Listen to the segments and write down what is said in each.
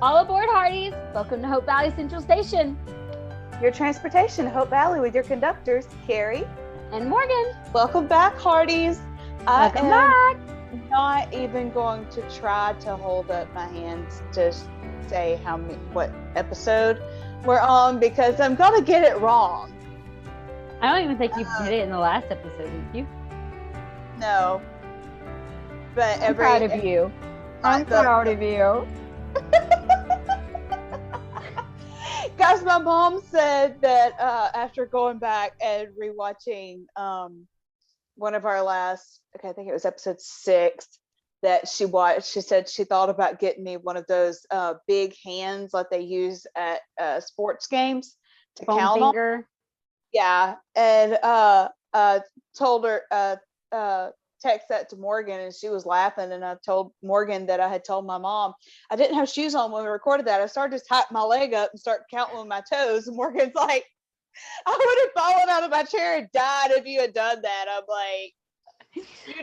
All aboard, hearties! Welcome to Hope Valley Central Station. Your transportation to Hope Valley with your conductors, Kerri and Morgan. Welcome back, hearties. Welcome back. Not even going to try to hold up my hands to say what episode we're on because I'm gonna get it wrong. I don't even think you did it in the last episode, did you? No. But I'm proud of you. I'm proud of you. Guys, my mom said that after going back and rewatching one of our last, I think it was episode 6, that she watched, she said she thought about getting me one of those big hands like they use at sports games to Bone count finger. on. Yeah, and told her, text that to Morgan, and she was laughing, and I told Morgan that I had told my mom I didn't have shoes on when we recorded that. I started to type my leg up and start counting with my toes, and Morgan's like, I would have fallen out of my chair and died if you had done that. I'm like,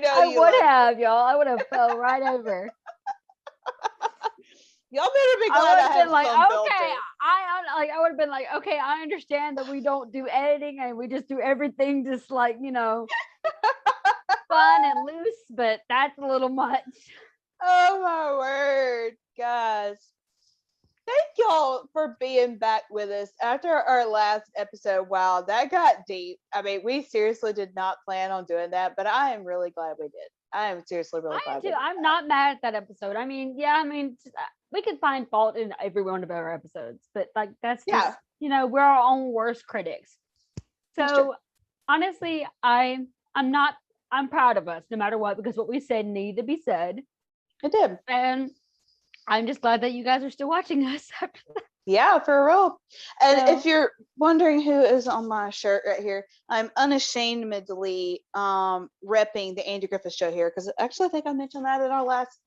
I would have fell right over. Y'all better be glad I have like, some okay, filter. I would have been like, okay, I understand that we don't do editing and we just do everything just like, fun and loose, but that's a little much. Oh my word, guys. Thank y'all for being back with us after our last episode. Wow, that got deep. I mean, we seriously did not plan on doing that, but I am really glad we did. I am seriously really glad. I'm not mad at that episode. I mean, we could find fault in every one of our episodes, but like that's just, we're our own worst critics. So honestly, I'm proud of us no matter what, because what we said needed to be said. It did. And I'm just glad that you guys are still watching us after that. Yeah, for real. And if you're wondering who is on my shirt right here, I'm unashamedly repping the Andy Griffith Show here, because actually I think I mentioned that in our last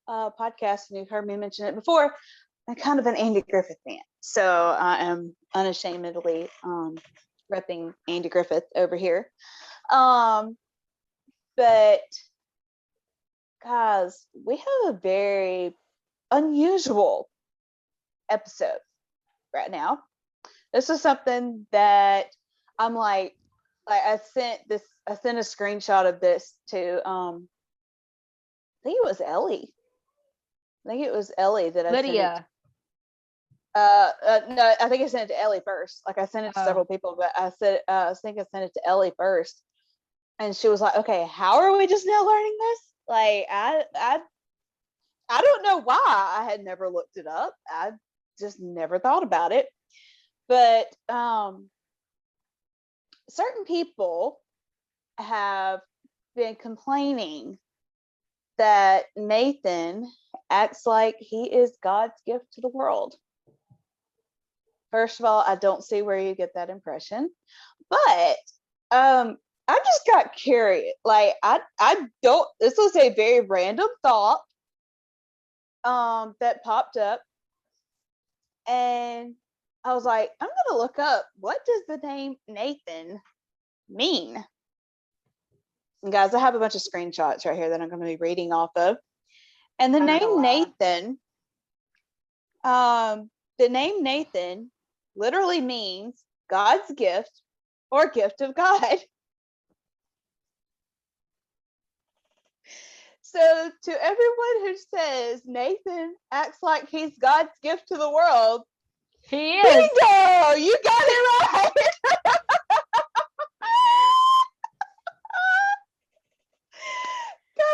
podcast, and you've heard me mention it before. I'm kind of an Andy Griffith fan, so I am unashamedly repping Andy Griffith over here. But guys, we have a very unusual episode right now. This is something that I'm like I sent a screenshot of this to I think it was Ellie. I think it was Ellie that I Lydia. Sent it. No, I think I sent it to Ellie first. Like I sent it to several people, but I think I sent it to Ellie first. And she was like, okay, how are we just now learning this? Like I don't know why. I had never looked it up. I just never thought about it. But certain people have been complaining that Nathan acts like he is God's gift to the world. First of all, I don't see where you get that impression. But I just got curious. Like I don't, this was a very random thought that popped up, and I was like, I'm gonna look up, what does the name Nathan mean? And guys, I have a bunch of screenshots right here that I'm going to be reading off of. And the name Nathan literally means God's gift or gift of God. So to everyone who says Nathan acts like he's God's gift to the world, he is. Bingo! You got it right.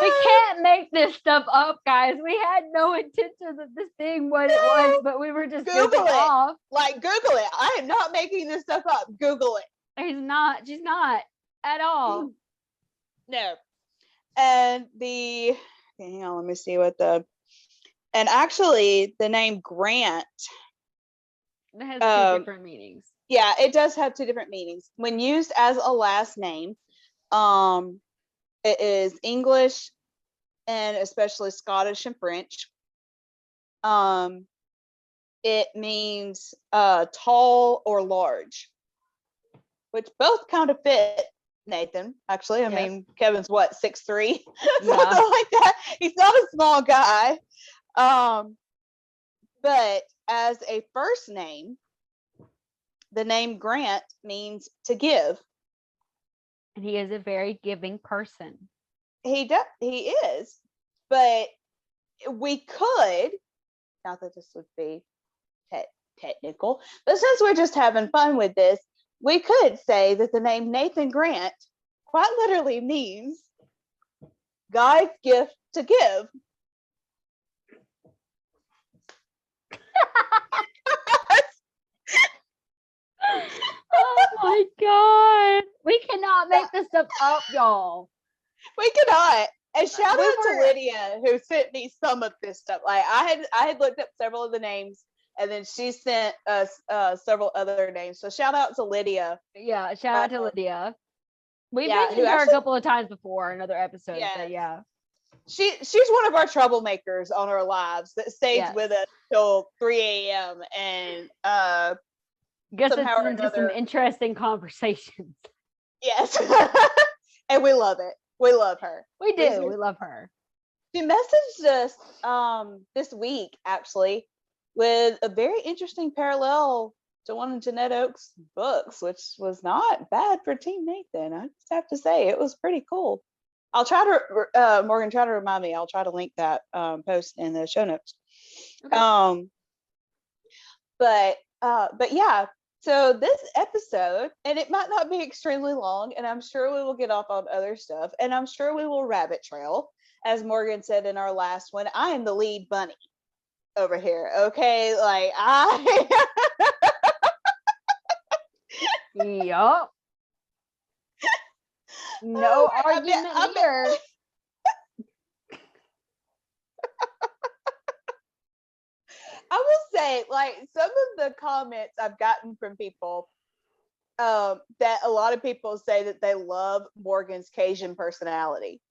We can't make this stuff up, guys. We had no intention of this being what it was, but we were just Google it. Off. Like, Google it. I am not making this stuff up. Google it. She's not at all. No. And hang on, let me see and actually the name Grant. It has 2 different meanings. Yeah, it does have 2 different meanings. When used as a last name, it is English and especially Scottish and French. It means tall or large, which both kind of fit Nathan, actually. I mean, Kevin's what, 6'3", something like that. He's not a small guy. But as a first name, the name Grant means to give. And he is a very giving person. He is. But we could, not that this would be technical, but since we're just having fun with this, we could say that the name Nathan Grant quite literally means God's gift to give. Oh my God. We cannot make this stuff up, y'all. We cannot. And shout out to Lydia, who sent me some of this stuff. Like I had looked up several of the names, and then she sent us several other names. So shout out to Lydia. Yeah, shout out to Lydia. We've mentioned her actually, a couple of times before in other episodes. Yeah. But yeah. She's one of our troublemakers on our lives that stays with us till 3 a.m. and gets us into some interesting conversations. Yes. And we love it. We love her. We do. We love her. She messaged us this week actually with a very interesting parallel to one of Jeanette Oak's books, which was not bad for Team Nathan. I just have to say it was pretty cool. I'll try to Morgan, try to remind me. I'll try to link that post in the show notes. Okay. But yeah. So this episode, and it might not be extremely long, and I'm sure we will get off on other stuff, and I'm sure we will rabbit trail, as Morgan said in our last one. I am the lead bunny over here. Okay, like I. Yup. No argument here. I will say, like, some of the comments I've gotten from people, that a lot of people say that they love Morgan's Cajun personality.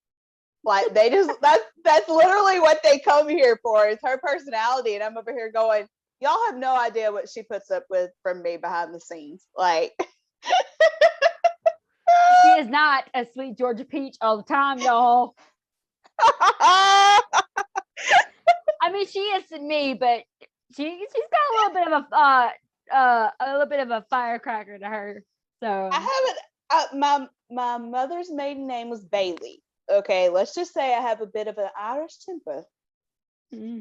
Like, they just that's literally what they come here for, is her personality. And I'm over here going, y'all have no idea what she puts up with from me behind the scenes. Like, she is not a sweet Georgia peach all the time, y'all. I mean, she is to me, but she's got a little bit of a firecracker to her. So I haven't. My mother's maiden name was Bailey. Okay, let's just say I have a bit of an Irish temper. Mm-hmm.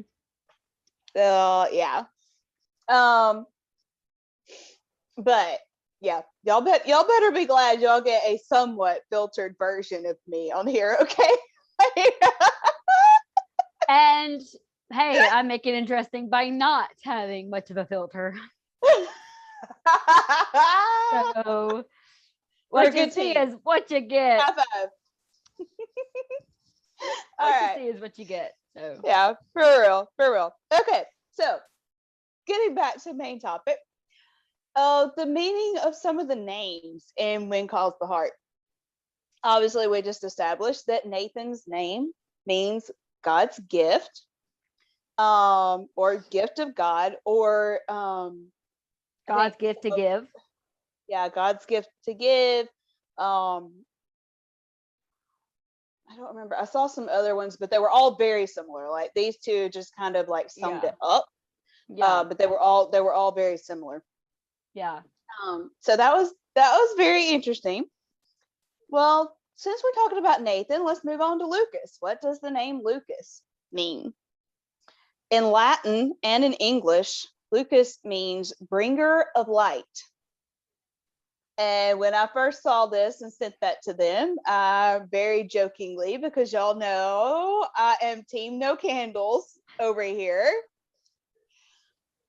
Yeah. But yeah, y'all better be glad y'all get a somewhat filtered version of me on here. Okay. And hey, I make it interesting by not having much of a filter. So what you see is what you get. High five. What you see is what you get. So yeah, for real. Okay, so getting back to the main topic, the meaning of some of the names in When Calls the Heart. Obviously, we just established that Nathan's name means God's gift, or gift of God, or God's gift to give. Yeah, God's gift to give. I don't remember. I saw some other ones, but they were all very similar. Like these two just kind of like summed it up. Yeah. But they were all very similar. Yeah. So that was very interesting. Well, since we're talking about Nathan, let's move on to Lucas. What does the name Lucas mean? In Latin and in English, Lucas means bringer of light. And when I first saw this and sent that to them, I very jokingly, because y'all know I am team no candles over here,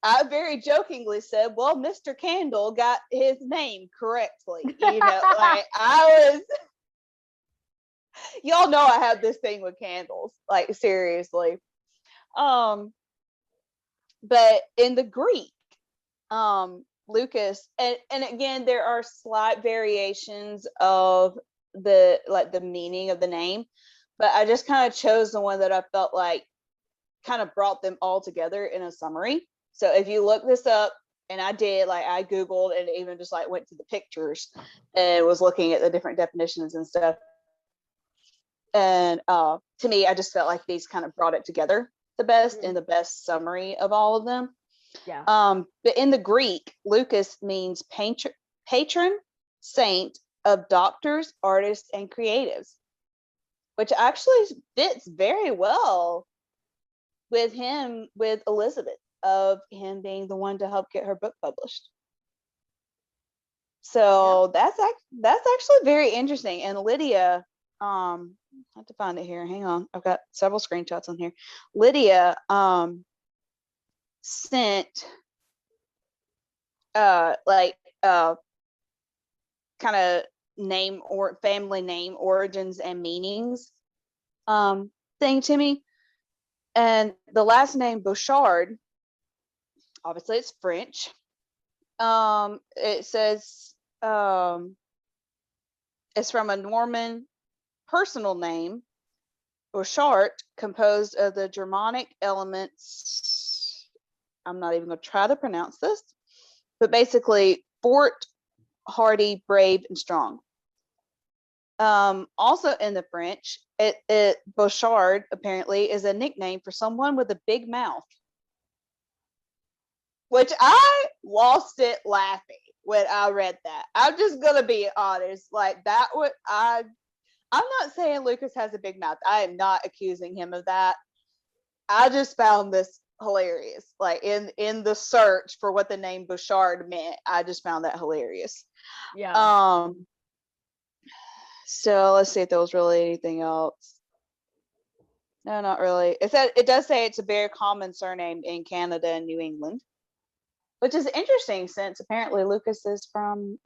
I very jokingly said, well, Mr. Candle got his name correctly. You know, like y'all know I have this thing with candles, like seriously. But in the Greek, Lucas, and again, there are slight variations of the meaning of the name, but I just kind of chose the one that I felt like kind of brought them all together in a summary. So if you look this up, and I did, like I Googled and even just like went to the pictures and was looking at the different definitions and stuff. And to me, I just felt like these kind of brought it together. the best and the best summary of all of them. Yeah. But in the Greek, Lucas means patron saint of doctors, artists, and creatives, which actually fits very well with him, with Elizabeth, of him being the one to help get her book published. So that's actually very interesting. And Lydia, I have to find it here. Hang on, I've got several screenshots on here. Lydia sent kind of name or family name origins and meanings thing to me. And the last name Bouchard, obviously it's French. It says it's from a Norman personal name, Bouchard, composed of the Germanic elements. I'm not even going to try to pronounce this, but basically fort, hardy, brave, and strong. Also in the French, Bouchard apparently is a nickname for someone with a big mouth, which I lost it laughing when I read that. I'm just gonna be honest, like that would I'm not saying Lucas has a big mouth. I am not accusing him of that. I just found this hilarious. Like in the search for what the name Bouchard meant, I just found that hilarious. Yeah. So let's see if there was really anything else. No, not really. It does say it's a very common surname in Canada and New England, which is interesting since apparently Lucas is from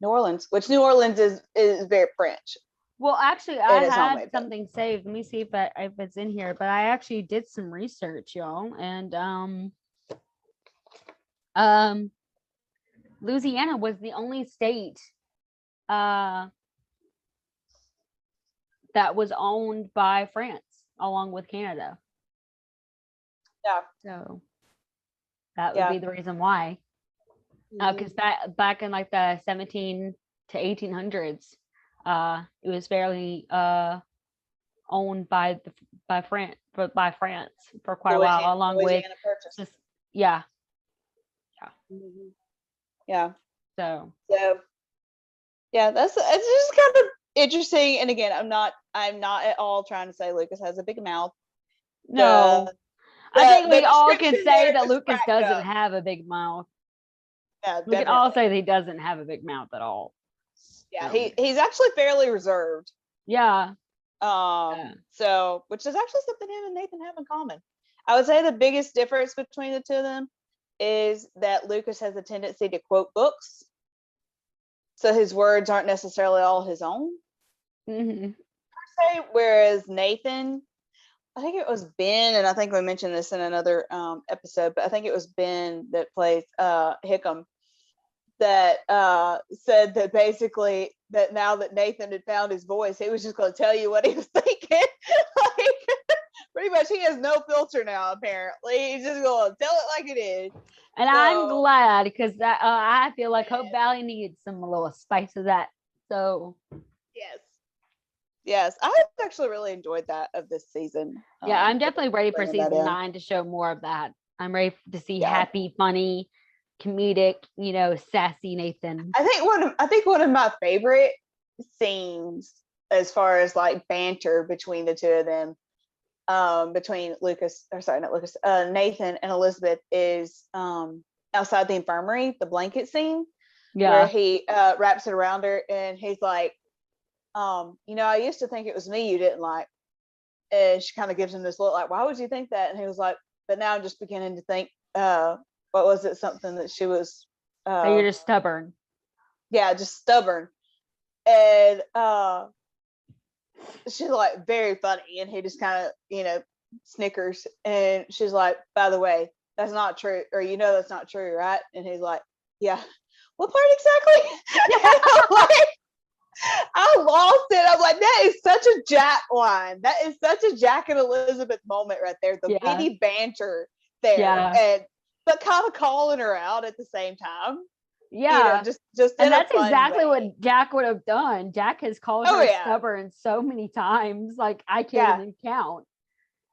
New Orleans, which New Orleans is very French. Well, actually, I had something saved. Let me see if it's in here. But I actually did some research, y'all, and Louisiana was the only state that was owned by France, along with Canada. Yeah. So that would be the reason why. Because back in like the 17 to 1800s, it was fairly owned by France for quite a while, along with just yeah. So yeah, it's just kind of interesting. And again, I'm not at all trying to say Lucas has a big mouth. No, I think we all can say that Lucas doesn't have a big mouth. Yeah, we can all say that he doesn't have a big mouth at all. Yeah, he's actually fairly reserved. Yeah. So, which is actually something him and Nathan have in common. I would say the biggest difference between the two of them is that Lucas has a tendency to quote books, so his words aren't necessarily all his own. Per se, whereas Nathan, I think it was Ben, and I think we mentioned this in another episode, but I think it was Ben that plays Hickam that said that basically that now that Nathan had found his voice, he was just going to tell you what he was thinking. Like pretty much he has no filter now, apparently. He's just going to tell it like it is. And so, I'm glad, because I feel like Hope Valley needs some little spice of that. So yes, I've actually really enjoyed that of this season. Yeah, I'm definitely ready for season 9 to show more of that. I'm ready to see happy, funny, comedic, sassy Nathan. I think one of my favorite scenes as far as like banter between the two of them, between Nathan and Elizabeth, is outside the infirmary, the blanket scene, where he wraps it around her and he's like, I used to think it was me you didn't like. And she kind of gives him this look like, why would you think that? And he was like, but now I'm just beginning to think, what was it? Something that she was. So you're just stubborn. Yeah, just stubborn. And she's like, very funny. And he just kind of, snickers. And she's like, by the way, that's not true. Or, that's not true, right? And he's like, yeah. What part exactly? I lost it. I'm like, that is such a Jack line. That is such a Jack and Elizabeth moment right there. The witty banter there, but kind of calling her out at the same time. Yeah, just and that's exactly what Jack would have done. Jack has called her stubborn so many times, like I can't even count.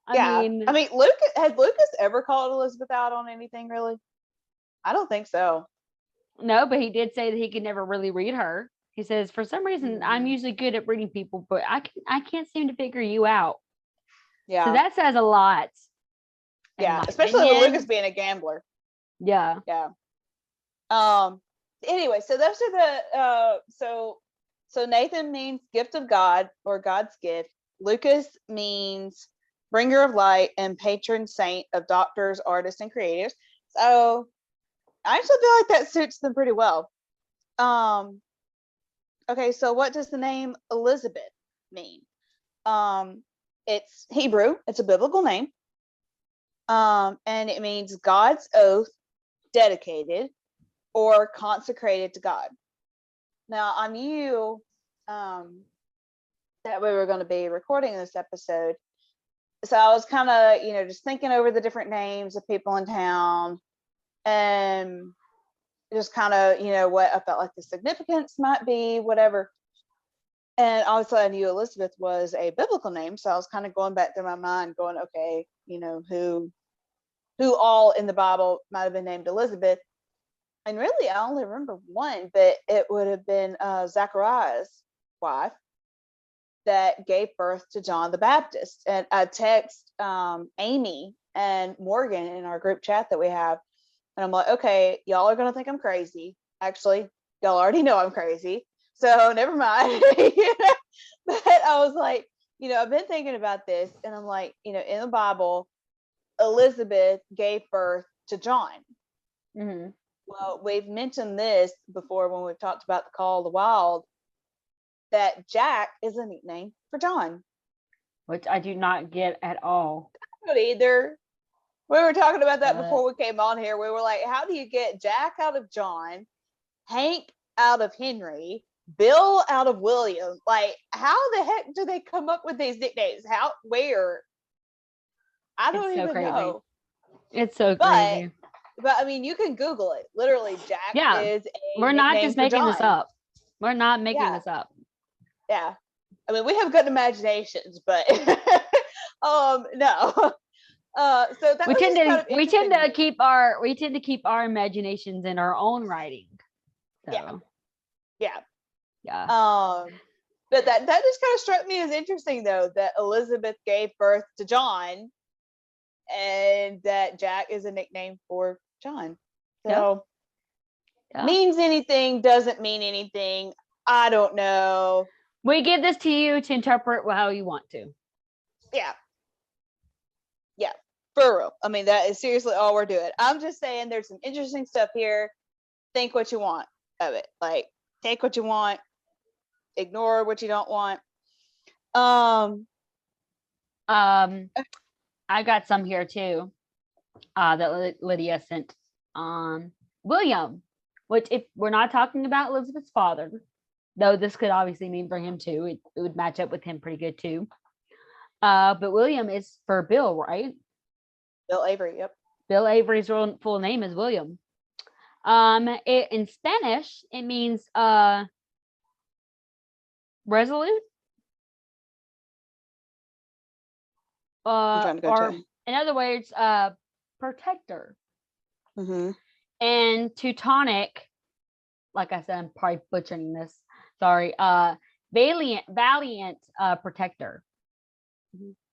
I mean, Lucas had Lucas ever called Elizabeth out on anything really? I don't think so. no, but he did say that he could never really read her. He says, for some reason, I'm usually good at reading people, but I can't seem to figure you out. Yeah. So that says a lot. Yeah, especially with Lucas being a gambler. Yeah. Yeah. Anyway, so those are the so Nathan means gift of God or God's gift. Lucas means bringer of light and patron saint of doctors, artists, and creatives. So I actually feel like that suits them pretty well. Okay, so what does the name Elizabeth mean? It's Hebrew, it's a biblical name. And it means God's oath, dedicated, or consecrated to God. Now, I knew that we were going to be recording this episode, so I was kind of, just thinking over the different names of people in town, and just kind of, what I felt like the significance might be, whatever. And obviously, I knew Elizabeth was a biblical name, so I was kind of going back through my mind, going, okay, who all in the Bible might have been named Elizabeth. And really, I only remember one, but it would have been Zachariah's wife that gave birth to John the Baptist. And I text Amy and Morgan in our group chat that we have. And I'm like, okay, y'all are going to think I'm crazy. Actually, y'all already know I'm crazy. So never mind. But I was like, I've been thinking about this. And I'm like, in the Bible, Elizabeth gave birth to John. Mm-hmm. Well, we've mentioned this before when we've talked about the Call of the Wild, that Jack is a nickname for John. Which I do not get at all. I don't either. We were talking about that before we came on here. We were like, how do you get Jack out of John, Hank out of Henry, Bill out of William? Like, how the heck do they come up with these nicknames? Where? I don't even know. It's so crazy. But I mean, you can Google it. Literally, Jack is a We're not just making John. this up. We're not making this up. Yeah. I mean, we have good imaginations, but no. So that we tend to keep our imaginations in our own writing. So. Yeah. Yeah. But that just kind of struck me as interesting, though, that Elizabeth gave birth to John, and that Jack is a nickname for John. So means anything, doesn't mean anything. I don't know. We give this to you to interpret how you want to. Yeah. Yeah, for real. I mean, that is seriously all we're doing. I'm just saying there's some interesting stuff here. Think what you want of it. Like, take what you want, ignore what you don't want. I got some here too. That Lydia sent. William, which if we're not talking about Elizabeth's father, though this could obviously mean for him too. It would match up with him pretty good too. But William is for Bill, right? Bill Avery, yep. Bill Avery's full name is William. In Spanish, it means resolute. Or in other words, protector. Mm-hmm. And Teutonic, like I said, I'm probably butchering this. Sorry. Valiant protector.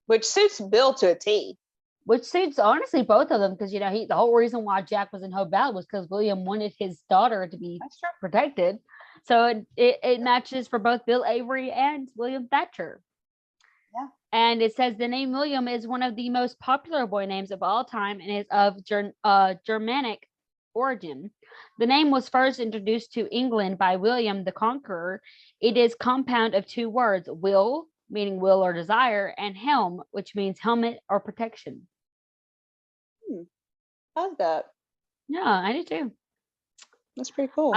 Which suits Bill to a T. Which suits honestly both of them, because the whole reason why Jack was in Hope Valley was because William wanted his daughter to be protected. So it matches for both Bill Avery and William Thatcher. Yeah. And it says the name William is one of the most popular boy names of all time and is of Germanic origin. The name was first introduced to England by William the Conqueror. It is compound of two words, will, meaning will or desire, and helm, which means helmet or protection. I love that. Yeah, I do too. That's pretty cool.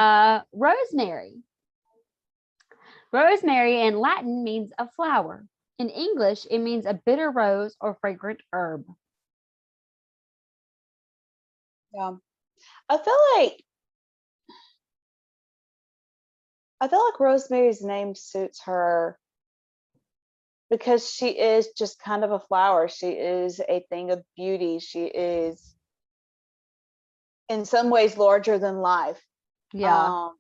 Rosemary. Rosemary in Latin means a flower. In English, it means a bitter rose or fragrant herb. Yeah. I feel like Rosemary's name suits her because she is just kind of a flower. She is a thing of beauty. She is in some ways larger than life. Yeah.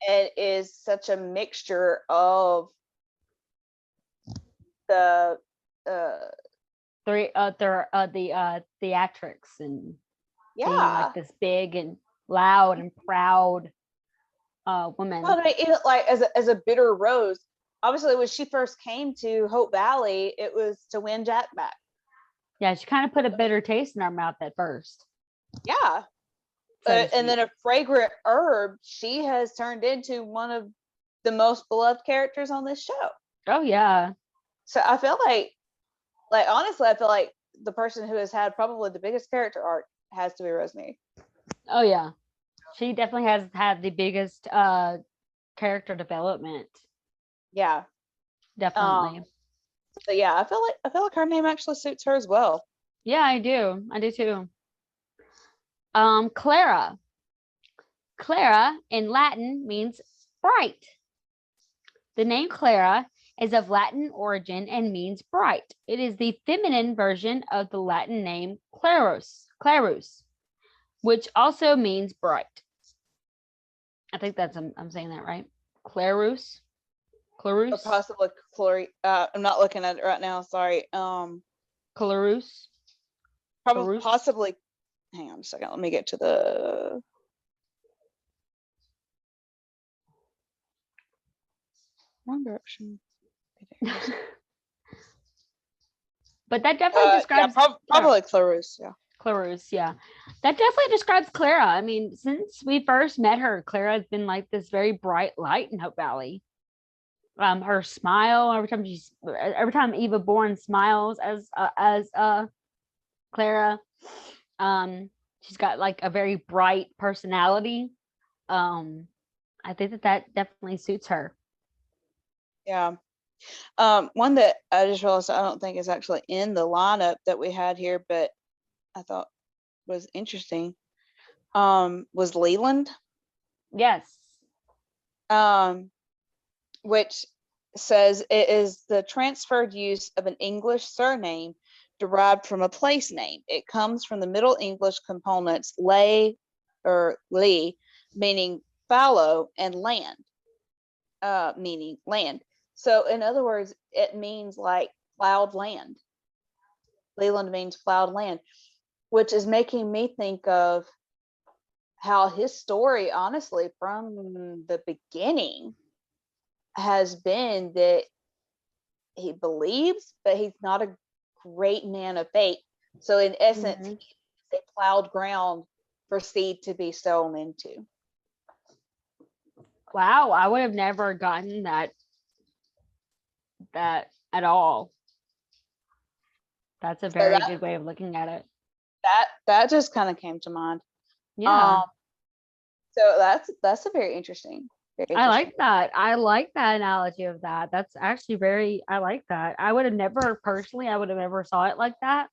It is such a mixture of the theatrics and being yeah. like this big and loud and proud woman. Well, I mean, even like as a bitter rose, obviously when she first came to Hope Valley, it was to win Jack back. Yeah, she kind of put a bitter taste in our mouth at first. Yeah. And then a fragrant herb, she has turned into one of the most beloved characters on this show. Oh yeah. So I feel like honestly, I feel like the person who has had probably the biggest character arc has to be Rosemary. Oh yeah. She definitely has had the biggest character development. Yeah. Definitely. So yeah, I feel like her name actually suits her as well. Yeah, I do. I do too. Clara. Clara in Latin means bright. The name Clara is of Latin origin and means bright. It is the feminine version of the Latin name Clarus, which also means bright. I think that's I'm saying that right. Clarus. Or possibly Chlori. I'm not looking at it right now. Sorry. Clarus. Probably possibly. Hang on a second. Let me get to the. Wrong direction. But that definitely describes probably Clarus. Yeah. Clarus, yeah. That definitely describes Clara. I mean, since we first met her, Clara has been like this very bright light in Hope Valley. Her smile every time Eva Bourne smiles as Clara, she's got like a very bright personality. I think that definitely suits her. Yeah. One that I just realized I don't think is actually in the lineup that we had here, but I thought was interesting, was Leland. Yes. Which says it is the transferred use of an English surname derived from a place name. It comes from the Middle English components lay or lee, meaning fallow, and land, meaning land. So in other words, it means like plowed land. Leland means plowed land, which is making me think of how his story, honestly, from the beginning has been that he believes, but he's not a great man of faith. So in essence, he's a plowed ground for seed to be sown into. Wow, I would have never gotten that at all. That's a very good way of looking at it. That just kind of came to mind. Yeah. So that's a very interesting. I like that. I like that analogy of that. That's actually I like that. I would have never saw it like that.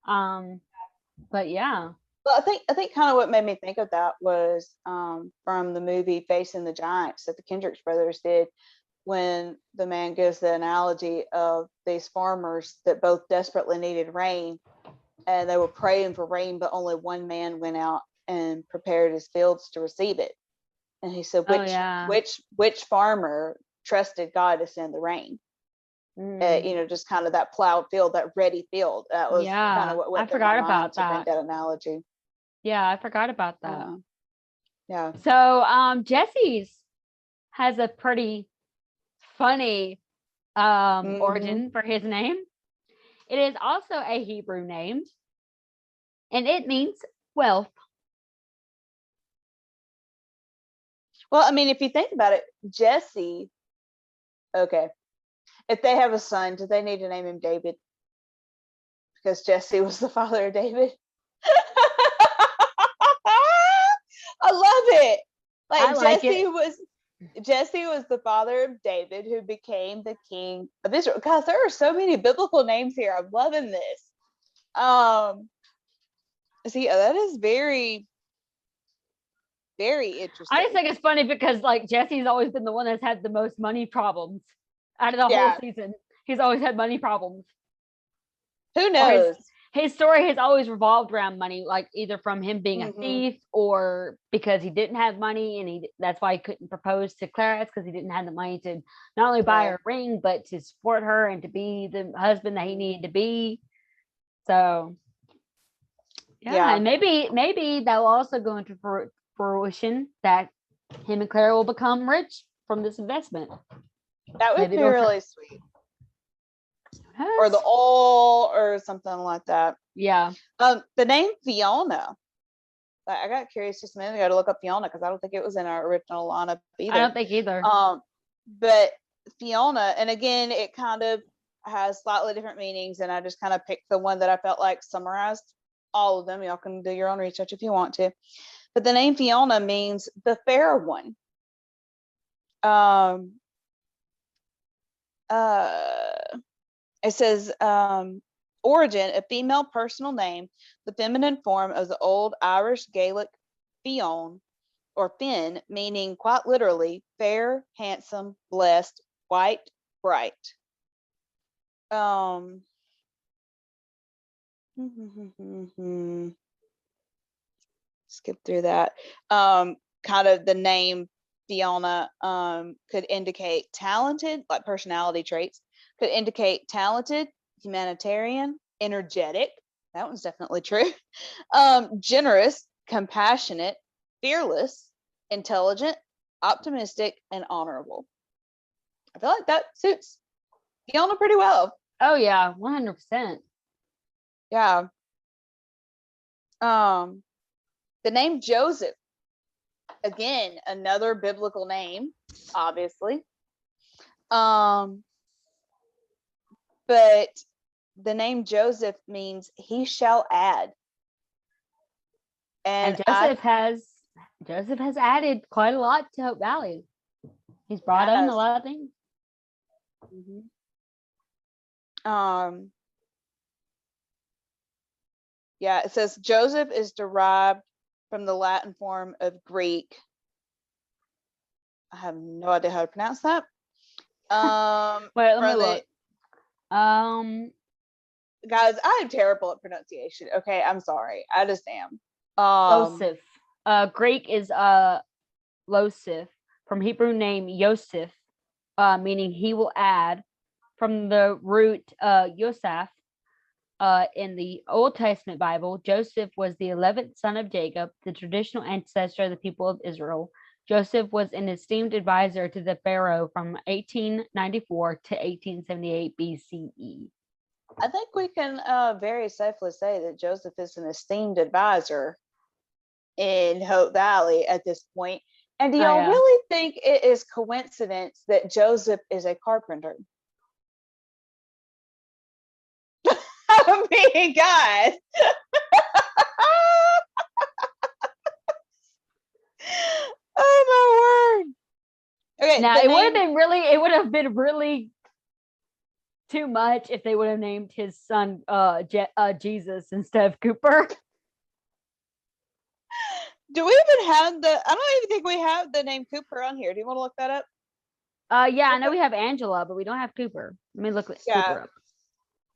But yeah. Well, I think kind of what made me think of that was from the movie Facing the Giants that the Kendricks brothers did, when the man gives the analogy of these farmers that both desperately needed rain, and they were praying for rain, but only one man went out and prepared his fields to receive it. And he said, which farmer trusted God to send the rain? Just kind of that plowed field, that ready field. That was kind of what I forgot about that. That analogy. Yeah, I forgot about that. Yeah. So Jesse's has a pretty funny origin for his name. It is also a Hebrew name, and it means wealth. Well, I mean, if you think about it, Jesse, okay, if they have a son, do they need to name him David? Because Jesse was the father of David. I love it. Jesse was the father of David, who became the king of Israel. Guys, there are so many biblical names here. I'm loving this. See, that is very, very interesting. I just think it's funny because like Jesse's always been the one that's had the most money problems out of the whole season. he's always had money problems. Who knows? His story has always revolved around money, like either from him being a thief or because he didn't have money and that's why he couldn't propose to Clara, because he didn't have the money to not only buy her a ring, but to support her and to be the husband that he needed to be. So and maybe that will also go into fruition that him and Clara will become rich from this investment. That would be really sweet. Or the oil or something like that. Yeah. The name Fiona. I got curious just a minute ago to look up Fiona because I don't think it was in our original lineup either. I don't think either. But Fiona, and again, it kind of has slightly different meanings, and I just kind of picked the one that I felt like summarized all of them. Y'all can do your own research if you want to. But the name Fiona means the fair one. It says, origin, a female personal name, the feminine form of the old Irish Gaelic Fionn, or Finn, meaning quite literally fair, handsome, blessed, white, bright. Skip through that. Kind of the name Fiona could indicate talented, like personality traits, could indicate talented, humanitarian, energetic. That one's definitely true. Generous, compassionate, fearless, intelligent, optimistic, and honorable. I feel like that suits Fiona pretty well. Oh yeah, 100%. Yeah. The name Joseph, again, another biblical name, obviously. But the name Joseph means he shall add. And Joseph has added quite a lot to Hope Valley. He's brought in a lot of things. Yeah, it says Joseph is derived from the Latin form of Greek. I have no idea how to pronounce that. Wait, let me look. Guys, I am terrible at pronunciation. Okay, I'm sorry. I just am. Losif. Greek is Losif, from Hebrew name Yosef, meaning he will add, from the root Yosef. In the Old Testament Bible, Joseph was the 11th son of Jacob, the traditional ancestor of the people of Israel. Joseph was an esteemed advisor to the Pharaoh from 1894 to 1878 BCE. I think we can very safely say that Joseph is an esteemed advisor in Hope Valley at this point. And do y'all really think it is coincidence that Joseph is a carpenter? I mean, guys. Oh my word. Okay. Now it would have been really too much if they would have named his son Jesus instead of Cooper. Do we even have I don't even think we have the name Cooper on here. Do you want to look that up? Yeah, I know we have Angela, but we don't have Cooper. Let me look Cooper up.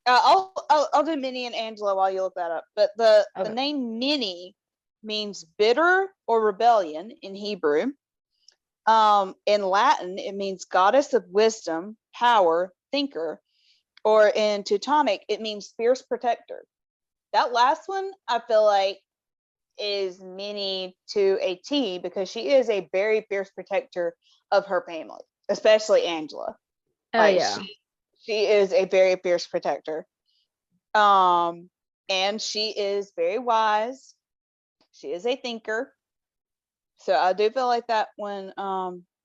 I'll do Minnie and Angela while you look that up. But the name Minnie means bitter or rebellion in Hebrew. In Latin, it means goddess of wisdom, power, thinker. Or in Teutonic, it means fierce protector. That last one, I feel like, is Minnie to a T, because she is a very fierce protector of her family, especially Angela. She is a very fierce protector. And she is very wise. She is a thinker. So I do feel like that one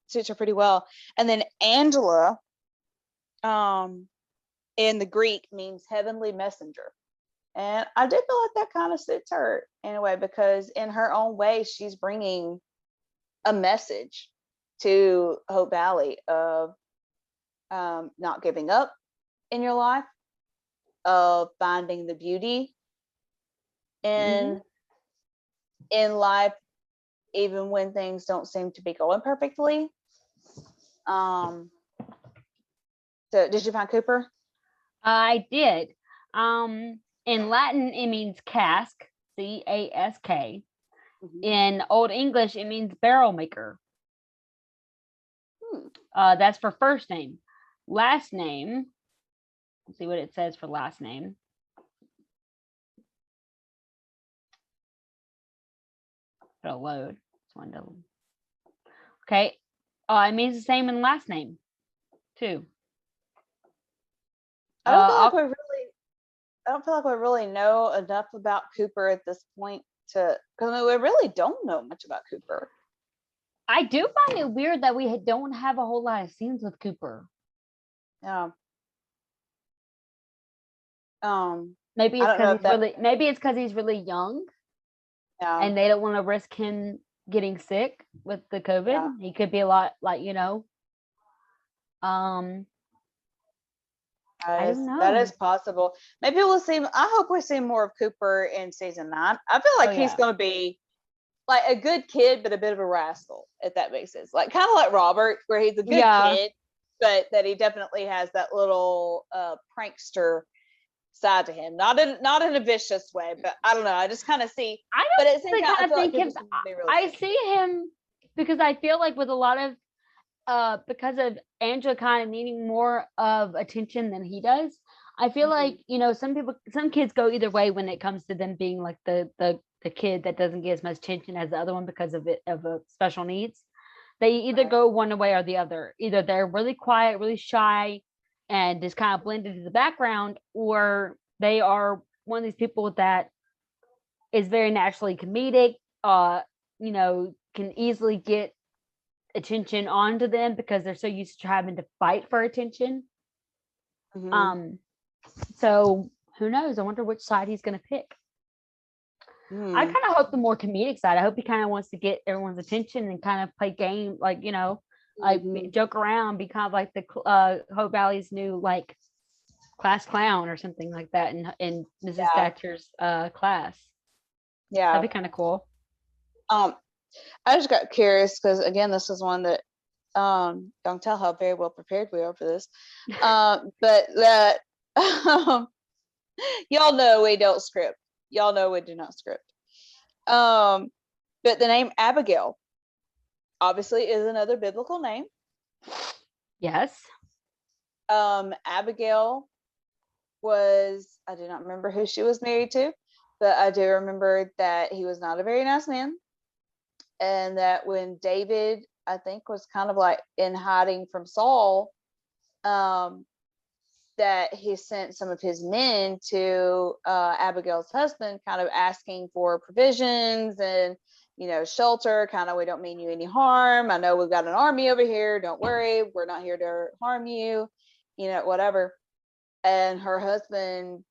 suits her pretty well. And then Angela, in the Greek, means heavenly messenger. And I do feel like that kind of suits her in a way, because in her own way, she's bringing a message to Hope Valley of not giving up in your life, of finding the beauty in life, even when things don't seem to be going perfectly. So did you find Cooper? I did. In Latin, it means cask, Cask. In Old English, it means barrel maker. That's for first name. Last name. Let's see what it says for last name. It'll load. Okay. It means the same in last name, too. I don't feel like we really know enough about Cooper at this point because we really don't know much about Cooper. I do find it weird that we don't have a whole lot of scenes with Cooper. Yeah. Maybe it's because he's really young. Yeah. And they don't want to risk him getting sick with the COVID. Yeah. He could be a lot like, I don't know. That is possible. Maybe we'll see. I hope we see more of Cooper in season 9. I feel like he's going to be like a good kid, but a bit of a rascal, if that makes sense. Like kind of like Robert, where he's a good kid, but that he definitely has that little prankster side to him. Not in a vicious way, but I don't know. I just kind of see. I see him because I feel like with a lot of because of Angela kind of needing more of attention than he does. I feel like, some kids go either way when it comes to them being like the kid that doesn't get as much attention as the other one because of special needs. They either go one way or the other. Either they're really quiet, really shy, and just kind of blend into the background, or they are one of these people that is very naturally comedic, can easily get attention onto them because they're so used to having to fight for attention. So who knows? I wonder which side he's going to pick. I kind of hope the more comedic side. I hope he kind of wants to get everyone's attention and kind of play game, like like joke around, be kind of like the Hope Valley's new like class clown or something like that in Mrs. Thatcher's class. Yeah, that'd be kind of cool. I just got curious because again, this is one that don't tell how very well prepared we are for this. But that y'all know we don't script. Y'all know we do not script. But the name Abigail obviously is another biblical name. Yes. Abigail I do not remember who she was married to, but I do remember that he was not a very nice man. And that when David, I think, was kind of like in hiding from Saul, that he sent some of his men to Abigail's husband, kind of asking for provisions and, shelter, kind of, we don't mean you any harm. I know we've got an army over here. Don't worry. We're not here to harm you, whatever. And her husband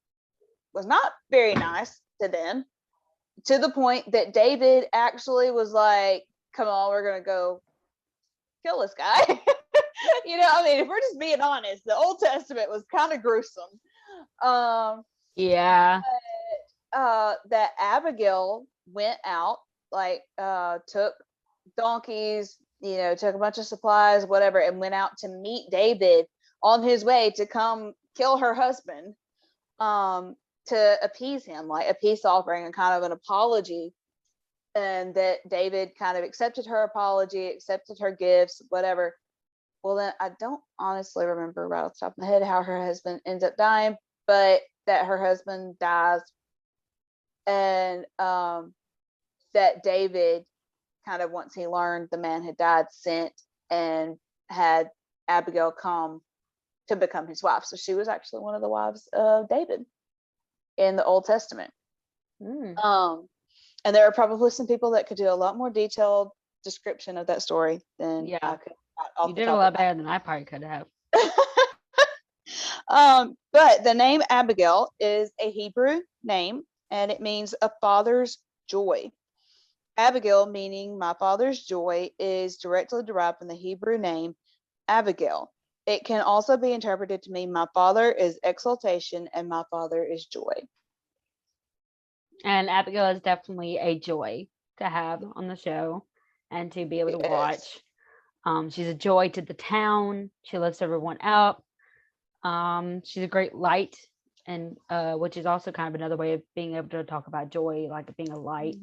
was not very nice to them, to the point that David actually was like, come on, we're going to go kill this guy. If we're just being honest, the Old Testament was kind of gruesome. That Abigail went out, took donkeys, took a bunch of supplies, whatever, and went out to meet David on his way to come kill her husband, to appease him, like a peace offering and kind of an apology. And that David kind of accepted her apology, accepted her gifts, whatever. Well, then I don't honestly remember right off the top of my head how her husband ends up dying, but that her husband dies, and that David kind of, once he learned the man had died, sent and had Abigail come to become his wife. So she was actually one of the wives of David in the Old Testament. And there are probably some people that could do a lot more detailed description of that story than I could. You did a lot better than I probably could have. But the name Abigail is a Hebrew name, and it means a father's joy. Abigail, meaning my father's joy, is directly derived from the Hebrew name Abigail. It can also be interpreted to mean my father is exaltation and my father is joy. And Abigail is definitely a joy to have on the show and to be able to watch. She's a joy to the town. She lifts everyone up. She's a great light, and which is also kind of another way of being able to talk about joy, like being a light.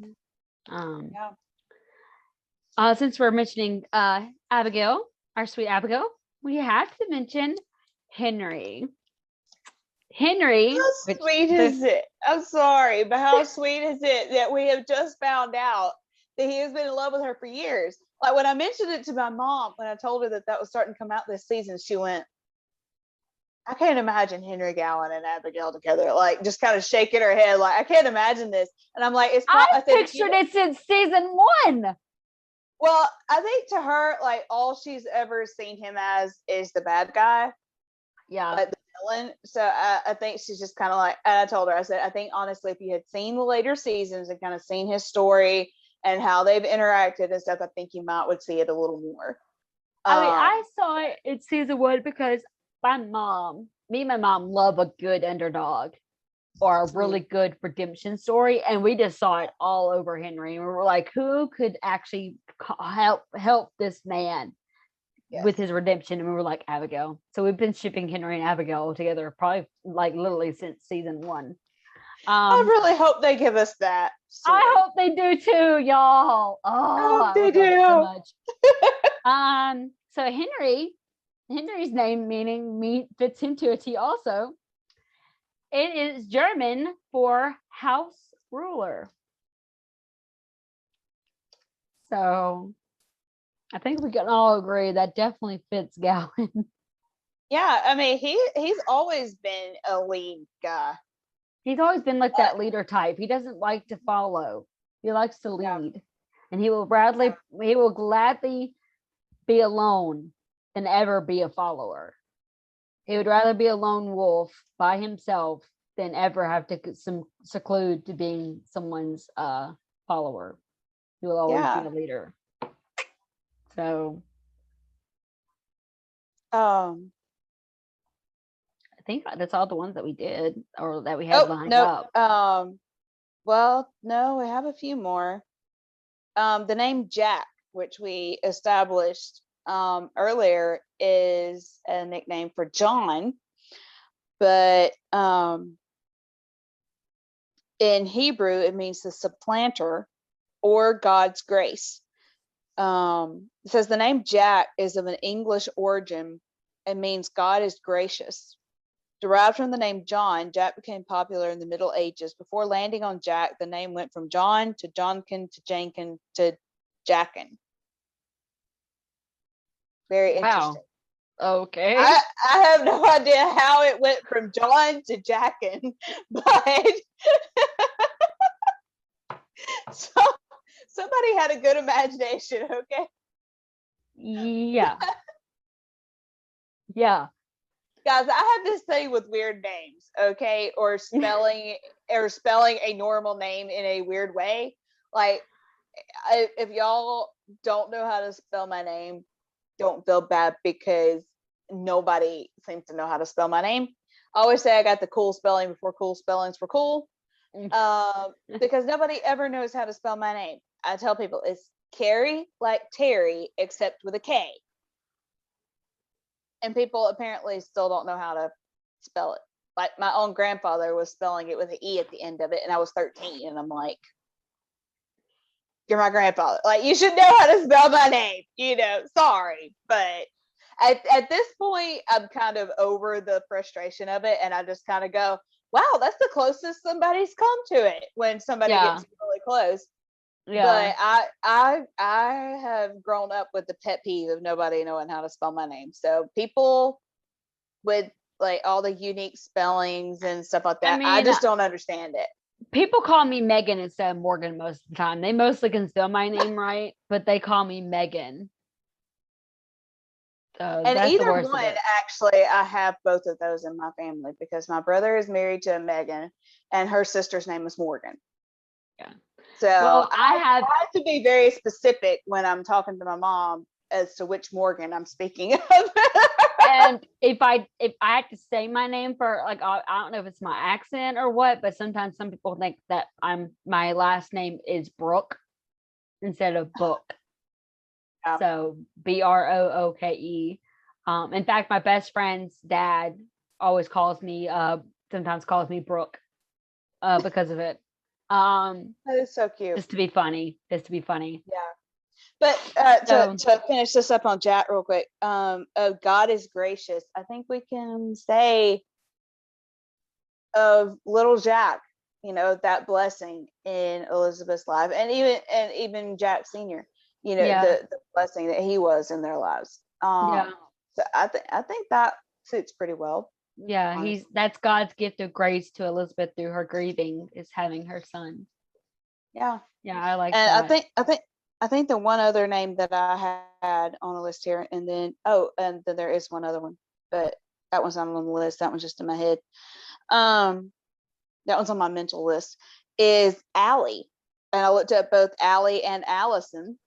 Since we're mentioning Abigail, our sweet Abigail, we have to mention Henry. How sweet is it? I'm sorry, but how sweet is it that we have just found out that he has been in love with her for years? Like when I mentioned it to my mom, when I told her that was starting to come out this season, she went, I can't imagine Henry Gowan and Abigail together, like just kind of shaking her head, like I can't imagine this. And I'm like, I pictured it since season 1. Well, I think to her, like all she's ever seen him as is the bad guy. Yeah. Like the villain. So I think she's just kind of like, and I told her, I said, I think honestly, if you had seen the later seasons and kind of seen his story and how they've interacted and stuff, I think you would see it a little more. I mean, I saw it in season 1 because my mom love a good underdog or a really good redemption story, and we just saw it all over Henry, and we were like, who could actually help this man with his redemption? And we were like, Abigail. So we've been shipping Henry and Abigail together probably like literally since season 1. I really hope they give us that. I hope they do too, y'all. I hope they do so much. So Henry's name fits into a T also. It is German for house ruler. So I think we can all agree that definitely fits Gowan. Yeah, I mean he's always been a lead guy. He's always been like that leader type. He doesn't like to follow. He likes to lead. And he will gladly be alone than ever be a follower. He would rather be a lone wolf by himself than ever have to seclude to being someone's follower. He will always be a leader. So I think that's all the ones that we did or that we had lined up. Well, no, we have a few more. The name Jack, which we established earlier, is a nickname for John, but in Hebrew it means the supplanter or God's grace. It says the name Jack is of an English origin and means God is gracious. Derived from the name John, Jack became popular in the Middle Ages. Before landing on Jack, the name went from John to Johnkin to Jankin to Jackin. Very interesting. Okay. I have no idea how it went from John to Jackin, but so somebody had a good imagination, okay? Yeah. Yeah. Guys, I have this thing with weird names, okay? Or spelling a normal name in a weird way. Like, if y'all don't know how to spell my name, don't feel bad because nobody seems to know how to spell my name. I always say I got the cool spelling before cool spellings were cool. Because nobody ever knows how to spell my name. I tell people it's Kerri, like Terry, except with a K. And people apparently still don't know how to spell it. Like my own grandfather was spelling it with an E at the end of it, and I was 13, and I'm like, you're my grandfather. Like, you should know how to spell my name, sorry. But at this point, I'm kind of over the frustration of it, and I just kind of go, wow, that's the closest somebody's come to it when somebody gets really close. Yeah. But I have grown up with the pet peeve of nobody knowing how to spell my name. So people with like all the unique spellings and stuff like that, I just don't understand it. People call me Megan instead of Morgan most of the time. They mostly can spell my name right, but they call me Megan. So and either one, actually, I have both of those in my family because my brother is married to a Megan and her sister's name is Morgan. Yeah. So I have to be very specific when I'm talking to my mom as to which Morgan I'm speaking of. And if I had to say my name for like, I don't know if it's my accent or what, but sometimes some people think that my last name is Brooke instead of Book. Yeah. So Brooke. In fact, my best friend's dad always sometimes calls me Brooke, because of it. That is so cute. Just to be funny. Yeah. But So, to finish this up on Jack real quick, God is gracious. I think we can say of little Jack, that blessing in Elizabeth's life, and even Jack Senior, yeah, the blessing that he was in their lives. yeah, So I think that suits pretty well. yeah. Honestly. That's God's gift of grace to Elizabeth through her grieving, is having her son. Yeah. Yeah, I like And that. I think the one other name that I had on the list here, and then there is one other one, but that one's not on the list. That one's just in my head. That one's on my mental list, is Allie. And I looked up both Allie and Allison,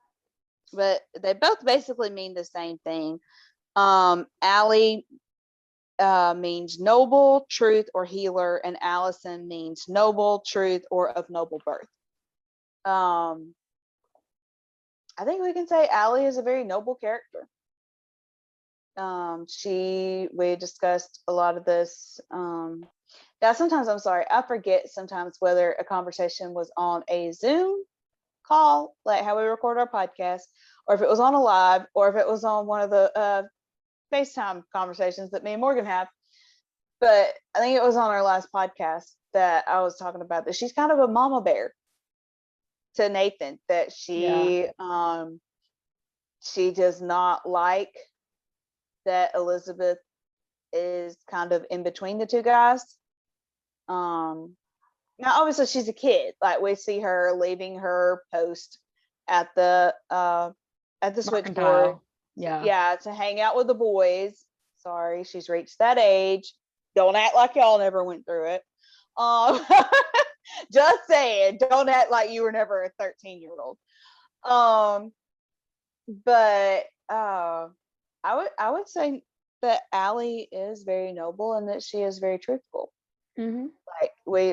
but they both basically mean the same thing. Allie means noble, truth, or healer, and Allison means noble, truth, or of noble birth. I think we can say Allie is a very noble character. We discussed a lot of this. Now, sometimes I'm sorry, I forget sometimes whether a conversation was on a Zoom call, like how we record our podcast, or if it was on a live, or if it was on one of the FaceTime conversations that me and Morgan have. But I think it was on our last podcast that I was talking about that she's kind of a mama bear to Nathan, that she does not like that Elizabeth is kind of in between the two guys. Now obviously she's a kid. Like, we see her leaving her post at the switchboard, to hang out with the boys. Sorry, she's reached that age. Don't act like y'all never went through it. Just saying, don't act like you were never a 13-year-old. But I would say that Allie is very noble and that she is very truthful. Mm-hmm. Like,